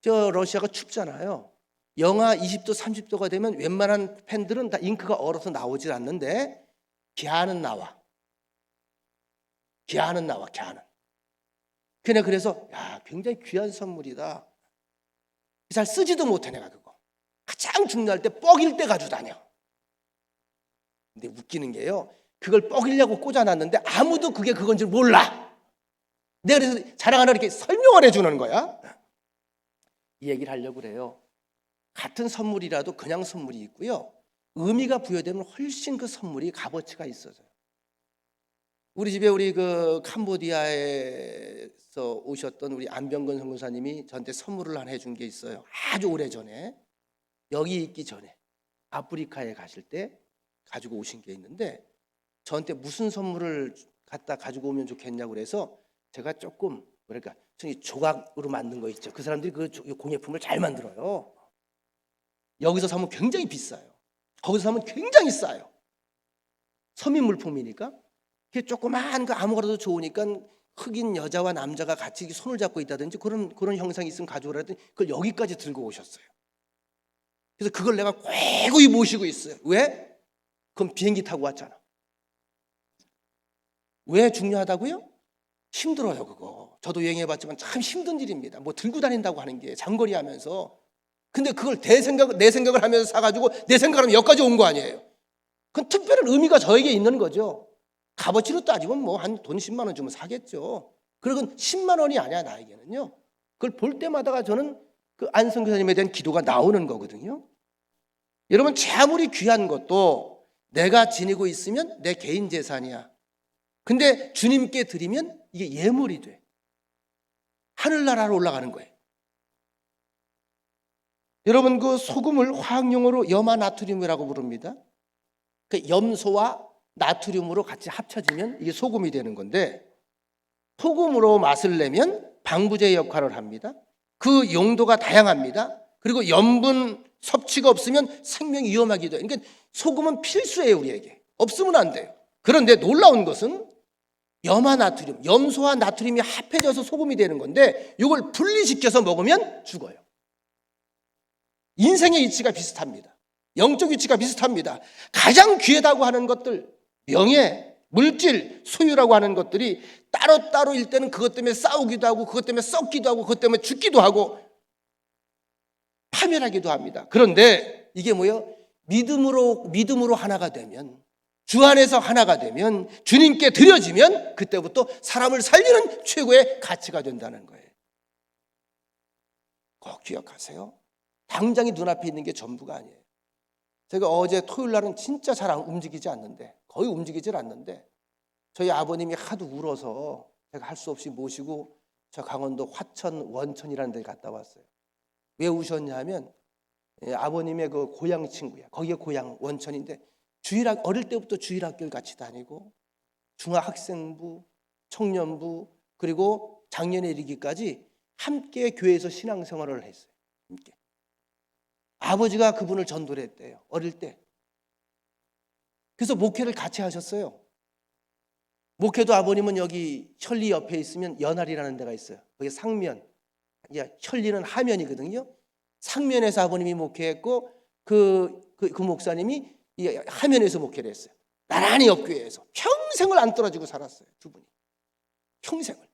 저 러시아가 춥잖아요. 영하 20도 30도가 되면 웬만한 펜들은 다 잉크가 얼어서 나오질 않는데 기아는 나와. 기아는. 그래서 야 굉장히 귀한 선물이다. 잘 쓰지도 못해 내가 그거. 가장 중요할 때 뻑일 때 가지고 다녀. 근데 웃기는 게요. 그걸 뻑이려고 꽂아놨는데 아무도 그게 그건 줄 몰라. 내가 그래서 자랑하나 이렇게 설명을 해주는 거야. 이 얘기를 하려고 그래요. 같은 선물이라도 그냥 선물이 있고요. 의미가 부여되면 훨씬 그 선물이 값어치가 있어져요. 우리 집에 우리 그 캄보디아에서 오셨던 우리 안병건 선교사님이 저한테 선물을 하나 해준 게 있어요. 아주 오래전에 여기 있기 전에 아프리카에 가실 때 가지고 오신 게 있는데 저한테 무슨 선물을 갖다 가지고 오면 좋겠냐고 그래서 제가 조금 뭐랄까 조각으로 만든 거 있죠. 그 사람들이 그 공예품을 잘 만들어요. 여기서 사면 굉장히 비싸요. 거기서 사면 굉장히 싸요. 서민 물품이니까. 그게 조그만 거 아무거나도 좋으니까 흑인 여자와 남자가 같이 손을 잡고 있다든지 그런 형상이 있으면 가져오라 했더니 그걸 여기까지 들고 오셨어요. 그래서 그걸 내가 꽹고이 모시고 있어요. 왜? 그럼 비행기 타고 왔잖아. 왜 중요하다고요? 힘들어요 그거. 저도 여행해봤지만 참 힘든 일입니다. 뭐 들고 다닌다고 하는 게 장거리 하면서. 근데 그걸 내 생각을 하면서 사가지고 내 생각을 하면 여기까지 온 거 아니에요. 그건 특별한 의미가 저에게 있는 거죠. 값어치로 따지면 뭐 한 돈 10만 원 주면 사겠죠. 그리고 10만 원이 아니야 나에게는요. 그걸 볼 때마다가 저는 그 안성 교사님에 대한 기도가 나오는 거거든요. 여러분 아무리 귀한 것도 내가 지니고 있으면 내 개인 재산이야. 근데 주님께 드리면 이게 예물이 돼. 하늘나라로 올라가는 거예요. 여러분 그 소금을 화학용어로 염화나트륨이라고 부릅니다. 그 염소와 나트륨으로 같이 합쳐지면 이게 소금이 되는 건데 소금으로 맛을 내면 방부제 역할을 합니다. 그 용도가 다양합니다. 그리고 염분 섭취가 없으면 생명이 위험하기도 해요. 그러니까 소금은 필수예요 우리에게. 없으면 안 돼요. 그런데 놀라운 것은 염화나트륨, 염소와 나트륨이 합해져서 소금이 되는 건데 이걸 분리시켜서 먹으면 죽어요. 인생의 위치가 비슷합니다. 영적 위치가 비슷합니다. 가장 귀하다고 하는 것들, 명예, 물질, 소유라고 하는 것들이 따로따로 일 때는 그것 때문에 싸우기도 하고 그것 때문에 썩기도 하고 그것 때문에 죽기도 하고 파멸하기도 합니다. 그런데 이게 뭐예요? 믿음으로 하나가 되면 주 안에서 하나가 되면 주님께 드려지면 그때부터 사람을 살리는 최고의 가치가 된다는 거예요. 꼭 기억하세요. 당장이 눈앞에 있는 게 전부가 아니에요. 제가 어제 토요일 날은 진짜 잘 움직이지 않는데 거의 움직이질 않는데 저희 아버님이 하도 울어서 제가 할 수 없이 모시고 저 강원도 화천 원천이라는 데 갔다 왔어요. 왜 우셨냐 하면 아버님의 그 고향 친구야. 거기가 고향 원천인데 어릴 때부터 주일학교를 같이 다니고 중학학생부, 청년부 그리고 작년에 이르기까지 함께 교회에서 신앙생활을 했어요. 함께. 아버지가 그분을 전도를 했대요. 어릴 때. 그래서 목회를 같이 하셨어요. 목회도 아버님은 여기 천리 옆에 있으면 연할이라는 데가 있어요. 거기 상면, 천리는 하면이거든요. 상면에서 아버님이 목회했고 그 목사님이 이 하면에서 목회를 했어요. 나란히 옆교회에서 평생을 안 떨어지고 살았어요. 두 분이 평생을.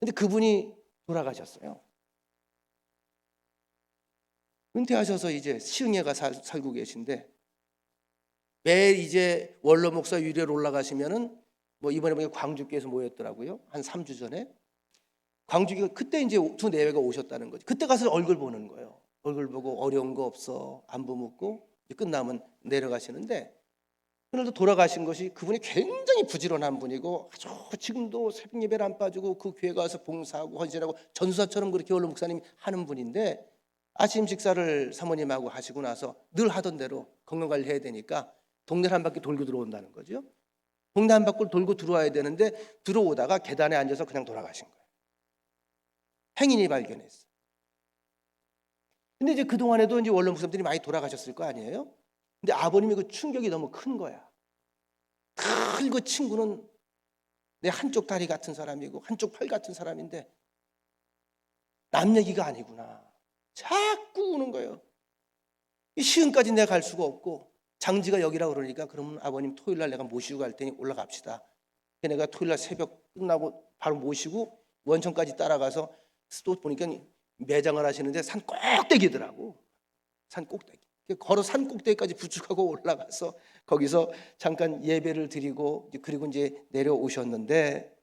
근데 그분이 돌아가셨어요. 은퇴하셔서 이제 시흥에가 살고 계신데, 매일 이제 원로 목사 유례로 올라가시면은 뭐 이번에 보니까 광주교에서 모였더라고요. 한 3주 전에. 광주교가 그때 이제 두 내외가 오셨다는 거죠. 그때 가서 얼굴 보는 거예요. 얼굴 보고 어려운 거 없어 안부 묻고 끝나면 내려가시는데, 그날도 돌아가신 것이 그분이 굉장히 부지런한 분이고 아주 지금도 새벽 예배를 안 빠지고 그 교회 가서 봉사하고 헌신하고 전수사처럼 그렇게 원로 목사님이 하는 분인데, 아침 식사를 사모님하고 하시고 나서 늘 하던 대로 건강관리 해야 되니까 동네 한 바퀴 돌고 들어온다는 거죠. 동네 한 바퀴 돌고 들어와야 되는데 들어오다가 계단에 앉아서 그냥 돌아가신 거예요. 행인이 발견했어요. 근데 이제 그동안에도 이제 원로 목사님들이 많이 돌아가셨을 거 아니에요? 근데 아버님의 그 충격이 너무 큰 거야. 그 친구는 내 한쪽 다리 같은 사람이고 한쪽 팔 같은 사람인데 남 얘기가 아니구나. 자꾸 우는 거예요. 시흥까지 내가 갈 수가 없고 장지가 여기라 그러니까 그러면 아버님 토요일 날 내가 모시고 갈 테니 올라갑시다. 내가 토요일 날 새벽 끝나고 바로 모시고 원천까지 따라가서 또 보니까 매장을 하시는데 산 꼭대기더라고. 산 꼭대기. 걸어 산 꼭대기까지 부축하고 올라가서 거기서 잠깐 예배를 드리고 그리고 이제 내려오셨는데,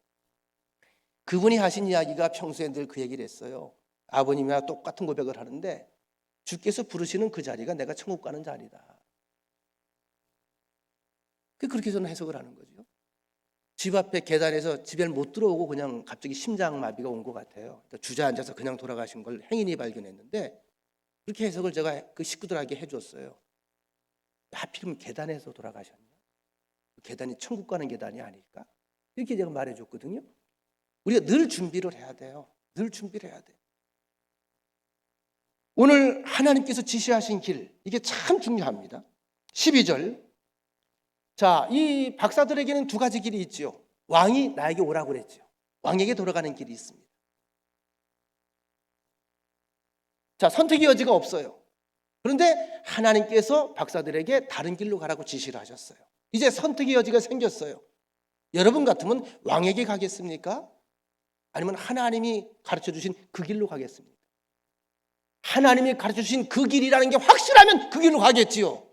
그분이 하신 이야기가 평소에 늘 그 얘기를 했어요. 아버님이랑 똑같은 고백을 하는데 주께서 부르시는 그 자리가 내가 천국 가는 자리다. 그렇게 저는 해석을 하는 거죠. 집 앞에 계단에서 집에 못 들어오고 그냥 갑자기 심장마비가 온 것 같아요. 주저앉아서 그냥 돌아가신 걸 행인이 발견했는데, 그렇게 해석을 제가 그 식구들에게 해줬어요. 하필이면 계단에서 돌아가셨냐? 계단이 천국 가는 계단이 아닐까? 이렇게 제가 말해줬거든요. 우리가 늘 준비를 해야 돼요. 늘 준비를 해야 돼요. 오늘 하나님께서 지시하신 길, 이게 참 중요합니다. 12절. 자, 이 박사들에게는 두 가지 길이 있죠. 왕이 나에게 오라고 그랬죠. 왕에게 돌아가는 길이 있습니다. 자, 선택의 여지가 없어요. 그런데 하나님께서 박사들에게 다른 길로 가라고 지시를 하셨어요. 이제 선택의 여지가 생겼어요. 여러분 같으면 왕에게 가겠습니까? 아니면 하나님이 가르쳐 주신 그 길로 가겠습니까? 하나님이 가르쳐 주신 그 길이라는 게 확실하면 그 길로 가겠지요.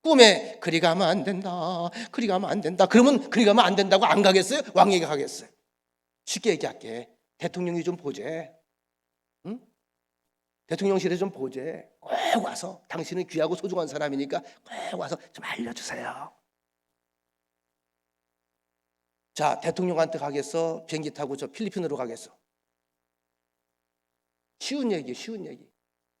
꿈에 그리 가면 안 된다, 그리 가면 안 된다, 그러면 그리 가면 안 된다고 안 가겠어요? 왕에게 가겠어요? 쉽게 얘기할게. 대통령이 좀 보재. 응? 대통령실에 좀 보재. 꼭 와서, 당신은 귀하고 소중한 사람이니까 꼭 와서 좀 알려주세요. 자, 대통령한테 가겠어? 비행기 타고 저 필리핀으로 가겠어? 쉬운 얘기예요, 쉬운 얘기.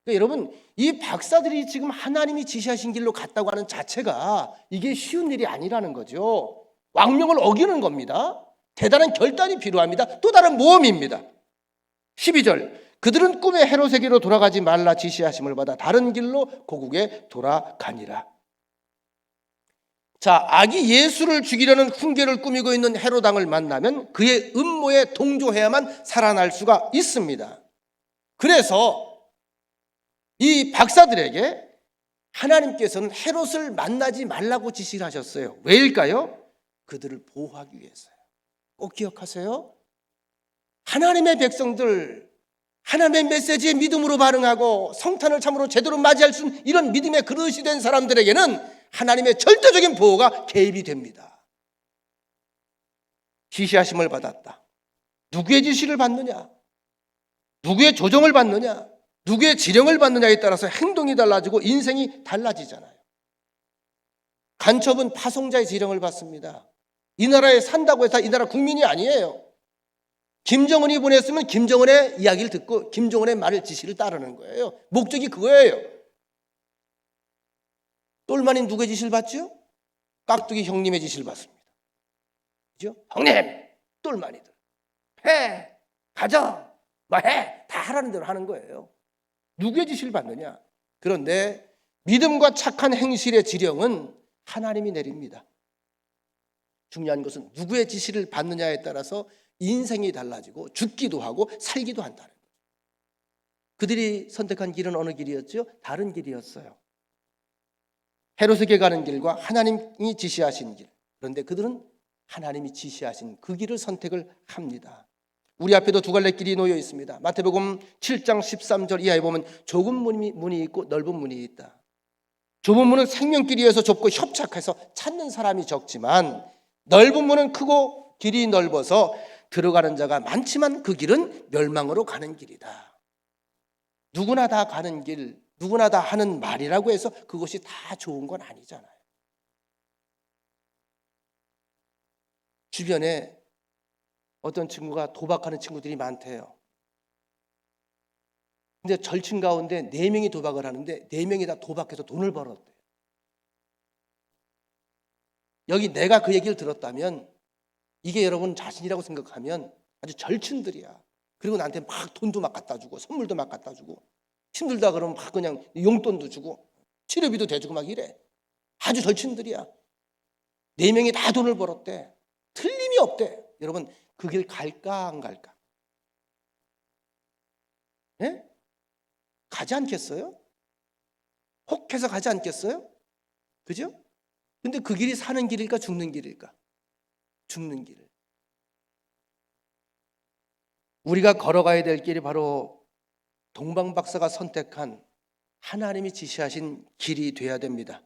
그러니까 여러분, 이 박사들이 지금 하나님이 지시하신 길로 갔다고 하는 자체가 이게 쉬운 일이 아니라는 거죠. 왕명을 어기는 겁니다. 대단한 결단이 필요합니다. 또 다른 모험입니다. 12절. 그들은 꿈의 헤롯에게로 돌아가지 말라 지시하심을 받아 다른 길로 고국에 돌아가니라. 자, 아기 예수를 죽이려는 훈계를 꾸미고 있는 헤롯 왕을 만나면 그의 음모에 동조해야만 살아날 수가 있습니다. 그래서 이 박사들에게 하나님께서는 헤롯을 만나지 말라고 지시를 하셨어요. 왜일까요? 그들을 보호하기 위해서요. 꼭 기억하세요. 하나님의 백성들, 하나님의 메시지에 믿음으로 반응하고 성탄을 참으로 제대로 맞이할 수 있는 이런 믿음의 그릇이 된 사람들에게는 하나님의 절대적인 보호가 개입이 됩니다. 지시하심을 받았다. 누구의 지시를 받느냐? 누구의 조정을 받느냐? 누구의 지령을 받느냐에 따라서 행동이 달라지고 인생이 달라지잖아요. 간첩은 파송자의 지령을 받습니다. 이 나라에 산다고 해서 이 나라 국민이 아니에요. 김정은이 보냈으면 김정은의 이야기를 듣고 김정은의 말을 지시를 따르는 거예요. 목적이 그거예요. 똘마니 누구의 지시를 받죠? 깍두기 형님의 지시를 받습니다. 그죠? 형님, 똘마니들 해, 가져, 뭐 해, 다 하라는 대로 하는 거예요. 누구의 지시를 받느냐? 그런데 믿음과 착한 행실의 지령은 하나님이 내립니다. 중요한 것은 누구의 지시를 받느냐에 따라서 인생이 달라지고 죽기도 하고 살기도 한다는 거예요. 그들이 선택한 길은 어느 길이었죠? 다른 길이었어요. 헤롯에게 가는 길과 하나님이 지시하신 길. 그런데 그들은 하나님이 지시하신 그 길을 선택을 합니다. 우리 앞에도 두 갈래 길이 놓여 있습니다. 마태복음 7장 13절 이하에 보면 좁은 문이 있고 넓은 문이 있다. 좁은 문은 생명길이어서 좁고 협착해서 찾는 사람이 적지만 넓은 문은 크고 길이 넓어서 들어가는 자가 많지만 그 길은 멸망으로 가는 길이다. 누구나 다 가는 길, 누구나 다 하는 말이라고 해서 그것이 다 좋은 건 아니잖아요. 주변에 어떤 친구가 도박하는 친구들이 많대요. 근데 절친 가운데 4명이 도박을 하는데 4명이 다 도박해서 돈을 벌었대요. 여기 내가 그 얘기를 들었다면 이게 여러분 자신이라고 생각하면 아주 절친들이야. 그리고 나한테 막 돈도 막 갖다 주고 선물도 막 갖다 주고 힘들다 그러면 막 그냥 용돈도 주고 치료비도 대주고 막 이래. 아주 절친들이야. 4명이 다 돈을 벌었대. 틀림이 없대. 여러분 그 길 갈까 안 갈까? 예? 가지 않겠어요? 혹해서 가지 않겠어요? 그죠? 근데 그 길이 사는 길일까 죽는 길일까? 죽는 길. 우리가 걸어가야 될 길이 바로 동방 박사가 선택한 하나님이 지시하신 길이 돼야 됩니다.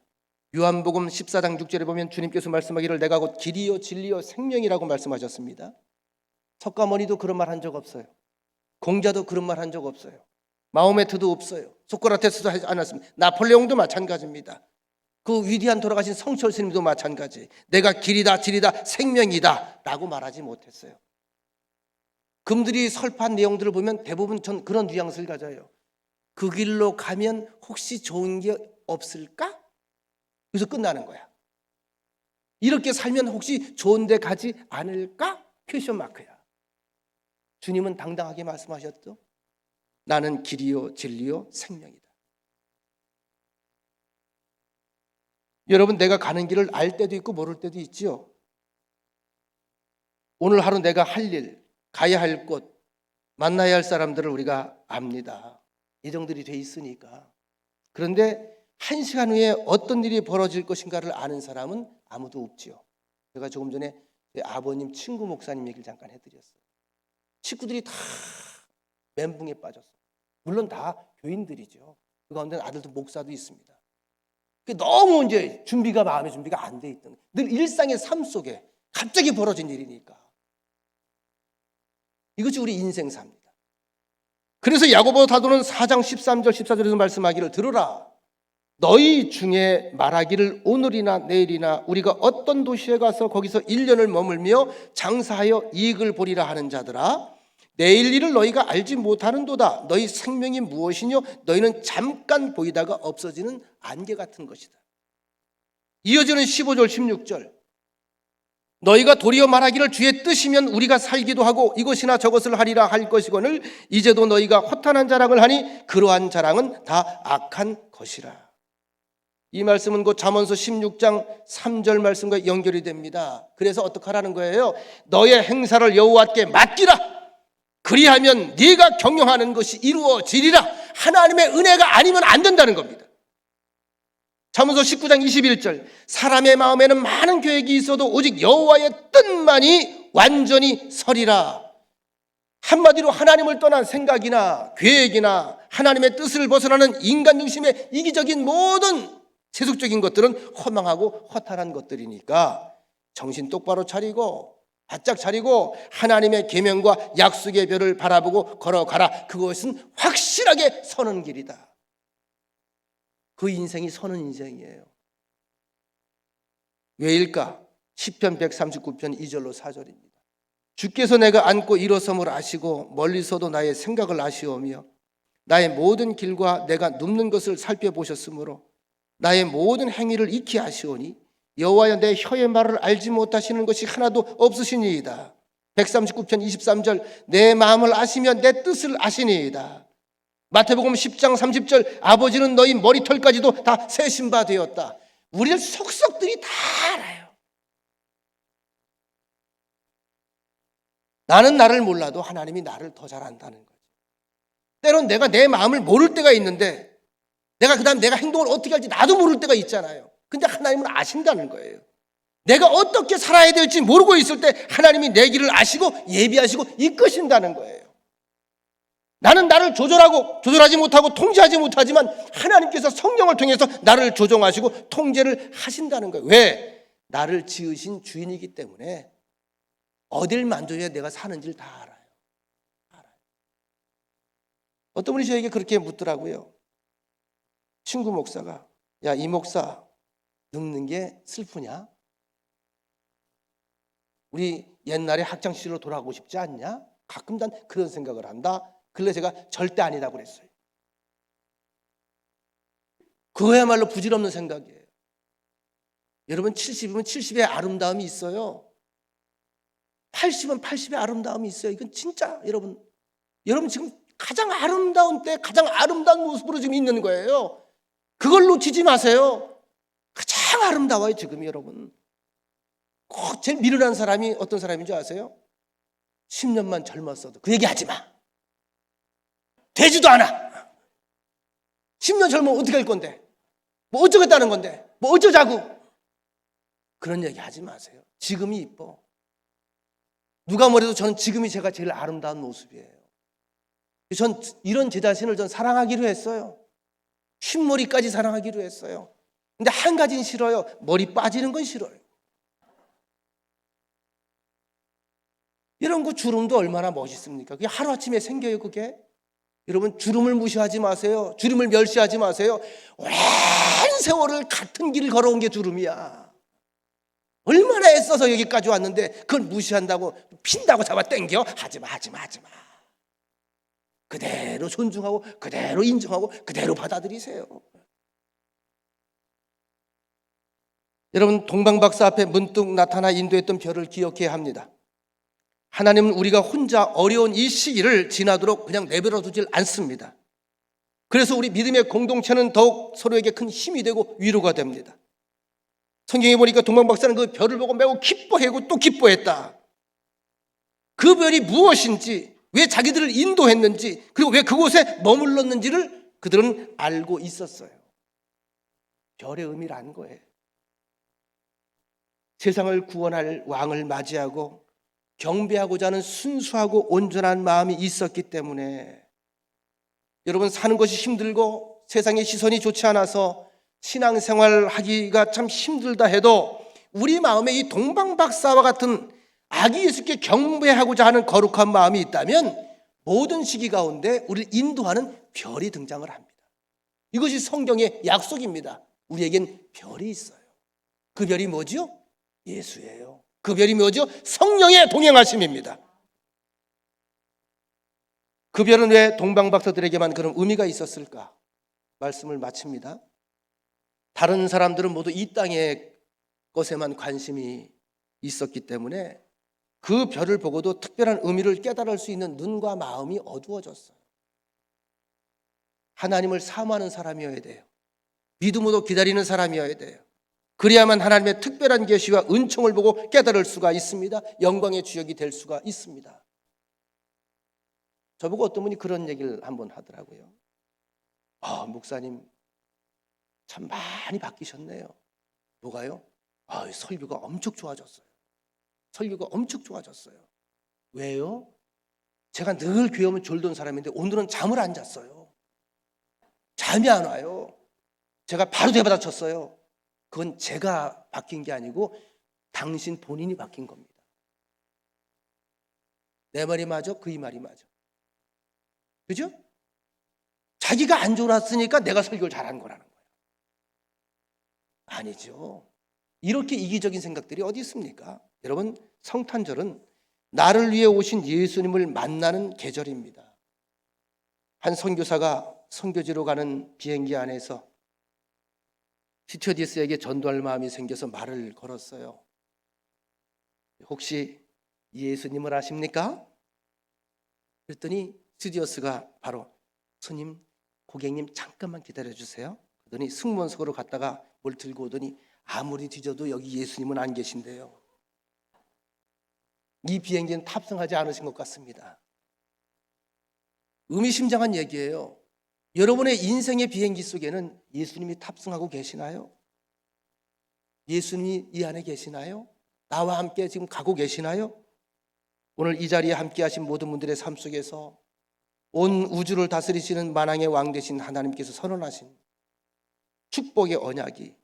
요한복음 14장 6절에 보면 주님께서 말씀하기를 내가 곧 길이요 진리요 생명이라고 말씀하셨습니다. 석가모니도 그런 말 한 적 없어요. 공자도 그런 말 한 적 없어요. 마호메트도 없어요. 소크라테스도 하지 않았습니다. 나폴레옹도 마찬가지입니다. 그 위대한 돌아가신 성철 스님도 마찬가지. 내가 길이다 진리다 생명이다 라고 말하지 못했어요. 그들이 설파한 내용들을 보면 대부분 전 그런 뉘앙스를 가져요. 그 길로 가면 혹시 좋은 게 없을까? 그래서 끝나는 거야. 이렇게 살면 혹시 좋은 데 가지 않을까? 퀘스천 마크야. 주님은 당당하게 말씀하셨죠. 나는 길이요 진리요 생명이다. 여러분 내가 가는 길을 알 때도 있고 모를 때도 있지요. 오늘 하루 내가 할 일, 가야 할 곳, 만나야 할 사람들을 우리가 압니다. 예정들이 돼 있으니까. 그런데 1시간 후에 어떤 일이 벌어질 것인가를 아는 사람은 아무도 없지요. 제가 조금 전에 제 아버님 친구 목사님 얘기를 잠깐 해드렸어요. 식구들이 다 멘붕에 빠졌어요. 물론 다 교인들이죠. 그 가운데 아들도 목사도 있습니다. 너무 이제 마음의 준비가 안 돼 있던 늘 일상의 삶 속에 갑자기 벌어진 일이니까. 이것이 우리 인생사입니다. 그래서 야고보 사도는 4장 13절 14절에서 말씀하기를 들으라. 너희 중에 말하기를 오늘이나 내일이나 우리가 어떤 도시에 가서 거기서 1년을 머물며 장사하여 이익을 보리라 하는 자들아, 내일 일을 너희가 알지 못하는도다. 너희 생명이 무엇이뇨? 너희는 잠깐 보이다가 없어지는 안개 같은 것이다. 이어지는 15절 16절 너희가 도리어 말하기를 주의 뜻이면 우리가 살기도 하고 이것이나 저것을 하리라 할 것이거늘 이제도 너희가 허탄한 자랑을 하니 그러한 자랑은 다 악한 것이라. 이 말씀은 곧 잠언서 16장 3절 말씀과 연결이 됩니다. 그래서 어떻게 하라는 거예요? 너의 행사를 여호와께 맡기라. 그리하면 네가 경영하는 것이 이루어지리라. 하나님의 은혜가 아니면 안 된다는 겁니다. 잠언서 19장 21절 사람의 마음에는 많은 계획이 있어도 오직 여호와의 뜻만이 완전히 서리라. 한마디로 하나님을 떠난 생각이나 계획이나 하나님의 뜻을 벗어나는 인간 중심의 이기적인 모든 세속적인 것들은 허망하고 허탄한 것들이니까 정신 똑바로 차리고 바짝 차리고 하나님의 계명과 약속의 별을 바라보고 걸어가라. 그것은 확실하게 서는 길이다. 그 인생이 서는 인생이에요. 왜일까? 시편 139편 2절로 4절입니다. 주께서 내가 앉고 일어섬을 아시고 멀리서도 나의 생각을 아시오며 나의 모든 길과 내가 눕는 것을 살펴보셨으므로 나의 모든 행위를 익히 아시오니 여호와여 내 혀의 말을 알지 못하시는 것이 하나도 없으시니이다. 139편 23절 내 마음을 아시며 내 뜻을 아시니이다. 마태복음 10장 30절 아버지는 너희 머리털까지도 다 세신 바 되었다. 우리는 속속들이 다 알아요. 나는 나를 몰라도 하나님이 나를 더 잘 안다는 거죠. 때론 내가 내 마음을 모를 때가 있는데 내가 그다음 내가 행동을 어떻게 할지 나도 모를 때가 있잖아요. 근데 하나님은 아신다는 거예요. 내가 어떻게 살아야 될지 모르고 있을 때 하나님이 내 길을 아시고 예비하시고 이끄신다는 거예요. 나는 나를 조절하지 못하고 통제하지 못하지만 하나님께서 성령을 통해서 나를 조정하시고 통제를 하신다는 거예요. 왜? 나를 지으신 주인이기 때문에 어딜 만져야 내가 사는지를 다 알아요. 어떤 분이 저에게 그렇게 묻더라고요. 친구 목사가, 야, 이 목사 늙는 게 슬프냐? 우리 옛날에 학창시절로 돌아가고 싶지 않냐? 가끔 난 그런 생각을 한다. 그래서 제가 절대 아니라고 그랬어요. 그거야말로 부질없는 생각이에요. 여러분 70이면 70의 아름다움이 있어요. 80은 80의 아름다움이 있어요. 이건 진짜 여러분 지금 가장 아름다운 때 가장 아름다운 모습으로 지금 있는 거예요. 그걸 놓치지 마세요. 가장 아름다워요 지금 여러분. 꼭 제일 미련한 사람이 어떤 사람인 줄 아세요? 10년만 젊었어도 그 얘기 하지 마. 되지도 않아. 10년 젊으면 어떻게 할 건데? 뭐 어쩌겠다는 건데? 뭐 어쩌자고? 그런 얘기 하지 마세요. 지금이 이뻐. 누가 뭐래도 저는 지금이 제가 제일 아름다운 모습이에요. 전 이런 제 자신을 전 사랑하기로 했어요. 흰머리까지 사랑하기로 했어요. 근데 한 가지는 싫어요. 머리 빠지는 건 싫어요. 이런 거 주름도 얼마나 멋있습니까? 그게 하루아침에 생겨요 그게. 여러분 주름을 무시하지 마세요. 주름을 멸시하지 마세요. 오랜 세월을 같은 길을 걸어온 게 주름이야. 얼마나 애써서 여기까지 왔는데 그걸 무시한다고 핀다고 잡아 당겨? 하지마. 그대로 존중하고 그대로 인정하고 그대로 받아들이세요. 여러분 동방박사 앞에 문득 나타나 인도했던 별을 기억해야 합니다. 하나님은 우리가 혼자 어려운 이 시기를 지나도록 그냥 내버려 두질 않습니다. 그래서 우리 믿음의 공동체는 더욱 서로에게 큰 힘이 되고 위로가 됩니다. 성경에 보니까 동방박사는 그 별을 보고 매우 기뻐하고 또 기뻐했다. 그 별이 무엇인지, 왜 자기들을 인도했는지, 그리고 왜 그곳에 머물렀는지를 그들은 알고 있었어요. 별의 의미를 안 거예요. 세상을 구원할 왕을 맞이하고 경배하고자 하는 순수하고 온전한 마음이 있었기 때문에 여러분 사는 것이 힘들고 세상의 시선이 좋지 않아서 신앙생활 하기가 참 힘들다 해도 우리 마음에 이 동방박사와 같은 아기 예수께 경배하고자 하는 거룩한 마음이 있다면 모든 시기 가운데 우리를 인도하는 별이 등장을 합니다. 이것이 성경의 약속입니다. 우리에겐 별이 있어요. 그 별이 뭐지요? 예수예요. 그 별이 뭐죠? 성령의 동행하심입니다. 그 별은 왜 동방박사들에게만 그런 의미가 있었을까? 말씀을 마칩니다. 다른 사람들은 모두 이 땅의 것에만 관심이 있었기 때문에 그 별을 보고도 특별한 의미를 깨달을 수 있는 눈과 마음이 어두워졌어요. 하나님을 사모하는 사람이어야 돼요. 믿음으로 기다리는 사람이어야 돼요. 그래야만 하나님의 특별한 계시와 은총을 보고 깨달을 수가 있습니다. 영광의 주역이 될 수가 있습니다. 저보고 어떤 분이 그런 얘기를 한번 하더라고요. 목사님 참 많이 바뀌셨네요. 뭐가요? 설교가 엄청 좋아졌어요. 설교가 엄청 좋아졌어요. 왜요? 제가 늘 교회 오면 졸던 사람인데 오늘은 잠을 안 잤어요. 잠이 안 와요. 제가 바로 되받아쳤어요. 그건 제가 바뀐 게 아니고 당신 본인이 바뀐 겁니다. 내 말이 맞아? 그의 말이 맞아. 그죠? 자기가 안 졸았으니까 내가 설교를 잘한 거라는 거예요. 아니죠. 이렇게 이기적인 생각들이 어디 있습니까? 여러분, 성탄절은 나를 위해 오신 예수님을 만나는 계절입니다. 한 선교사가 선교지로 가는 비행기 안에서 스튜어디스에게 전도할 마음이 생겨서 말을 걸었어요. 혹시 예수님을 아십니까? 그랬더니 스튜어디스가 바로 손님, 고객님 잠깐만 기다려주세요. 그러더니 승무원석으로 갔다가 뭘 들고 오더니 아무리 뒤져도 여기 예수님은 안 계신데요. 이 비행기는 탑승하지 않으신 것 같습니다. 의미심장한 얘기예요. 여러분의 인생의 비행기 속에는 예수님이 탑승하고 계시나요? 예수님이 이 안에 계시나요? 나와 함께 지금 가고 계시나요? 오늘 이 자리에 함께 하신 모든 분들의 삶 속에서 온 우주를 다스리시는 만왕의 왕 되신 하나님께서 선언하신 축복의 언약이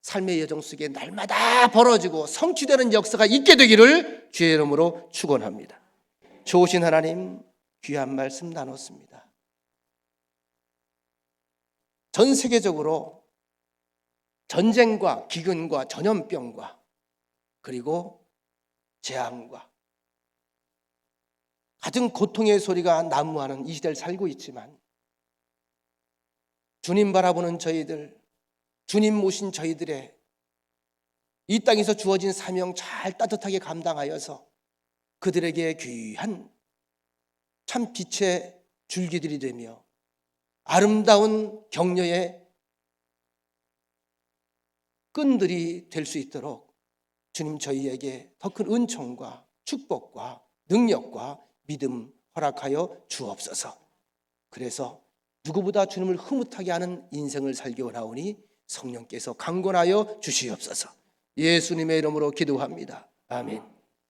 삶의 여정 속에 날마다 벌어지고 성취되는 역사가 있게 되기를 주의 이름으로 축원합니다. 좋으신 하나님, 귀한 말씀 나눴습니다. 전 세계적으로 전쟁과 기근과 전염병과 그리고 재앙과 가장 고통의 소리가 난무하는 이 시대를 살고 있지만 주님 바라보는 저희들, 주님 모신 저희들의 이 땅에서 주어진 사명 잘 따뜻하게 감당하여서 그들에게 귀한 참 빛의 줄기들이 되며 아름다운 격려의 끈들이 될 수 있도록 주님 저희에게 더 큰 은총과 축복과 능력과 믿음 허락하여 주옵소서. 그래서 누구보다 주님을 흐뭇하게 하는 인생을 살기 원하오니 성령께서 강권하여 주시옵소서. 예수님의 이름으로 기도합니다. 아멘.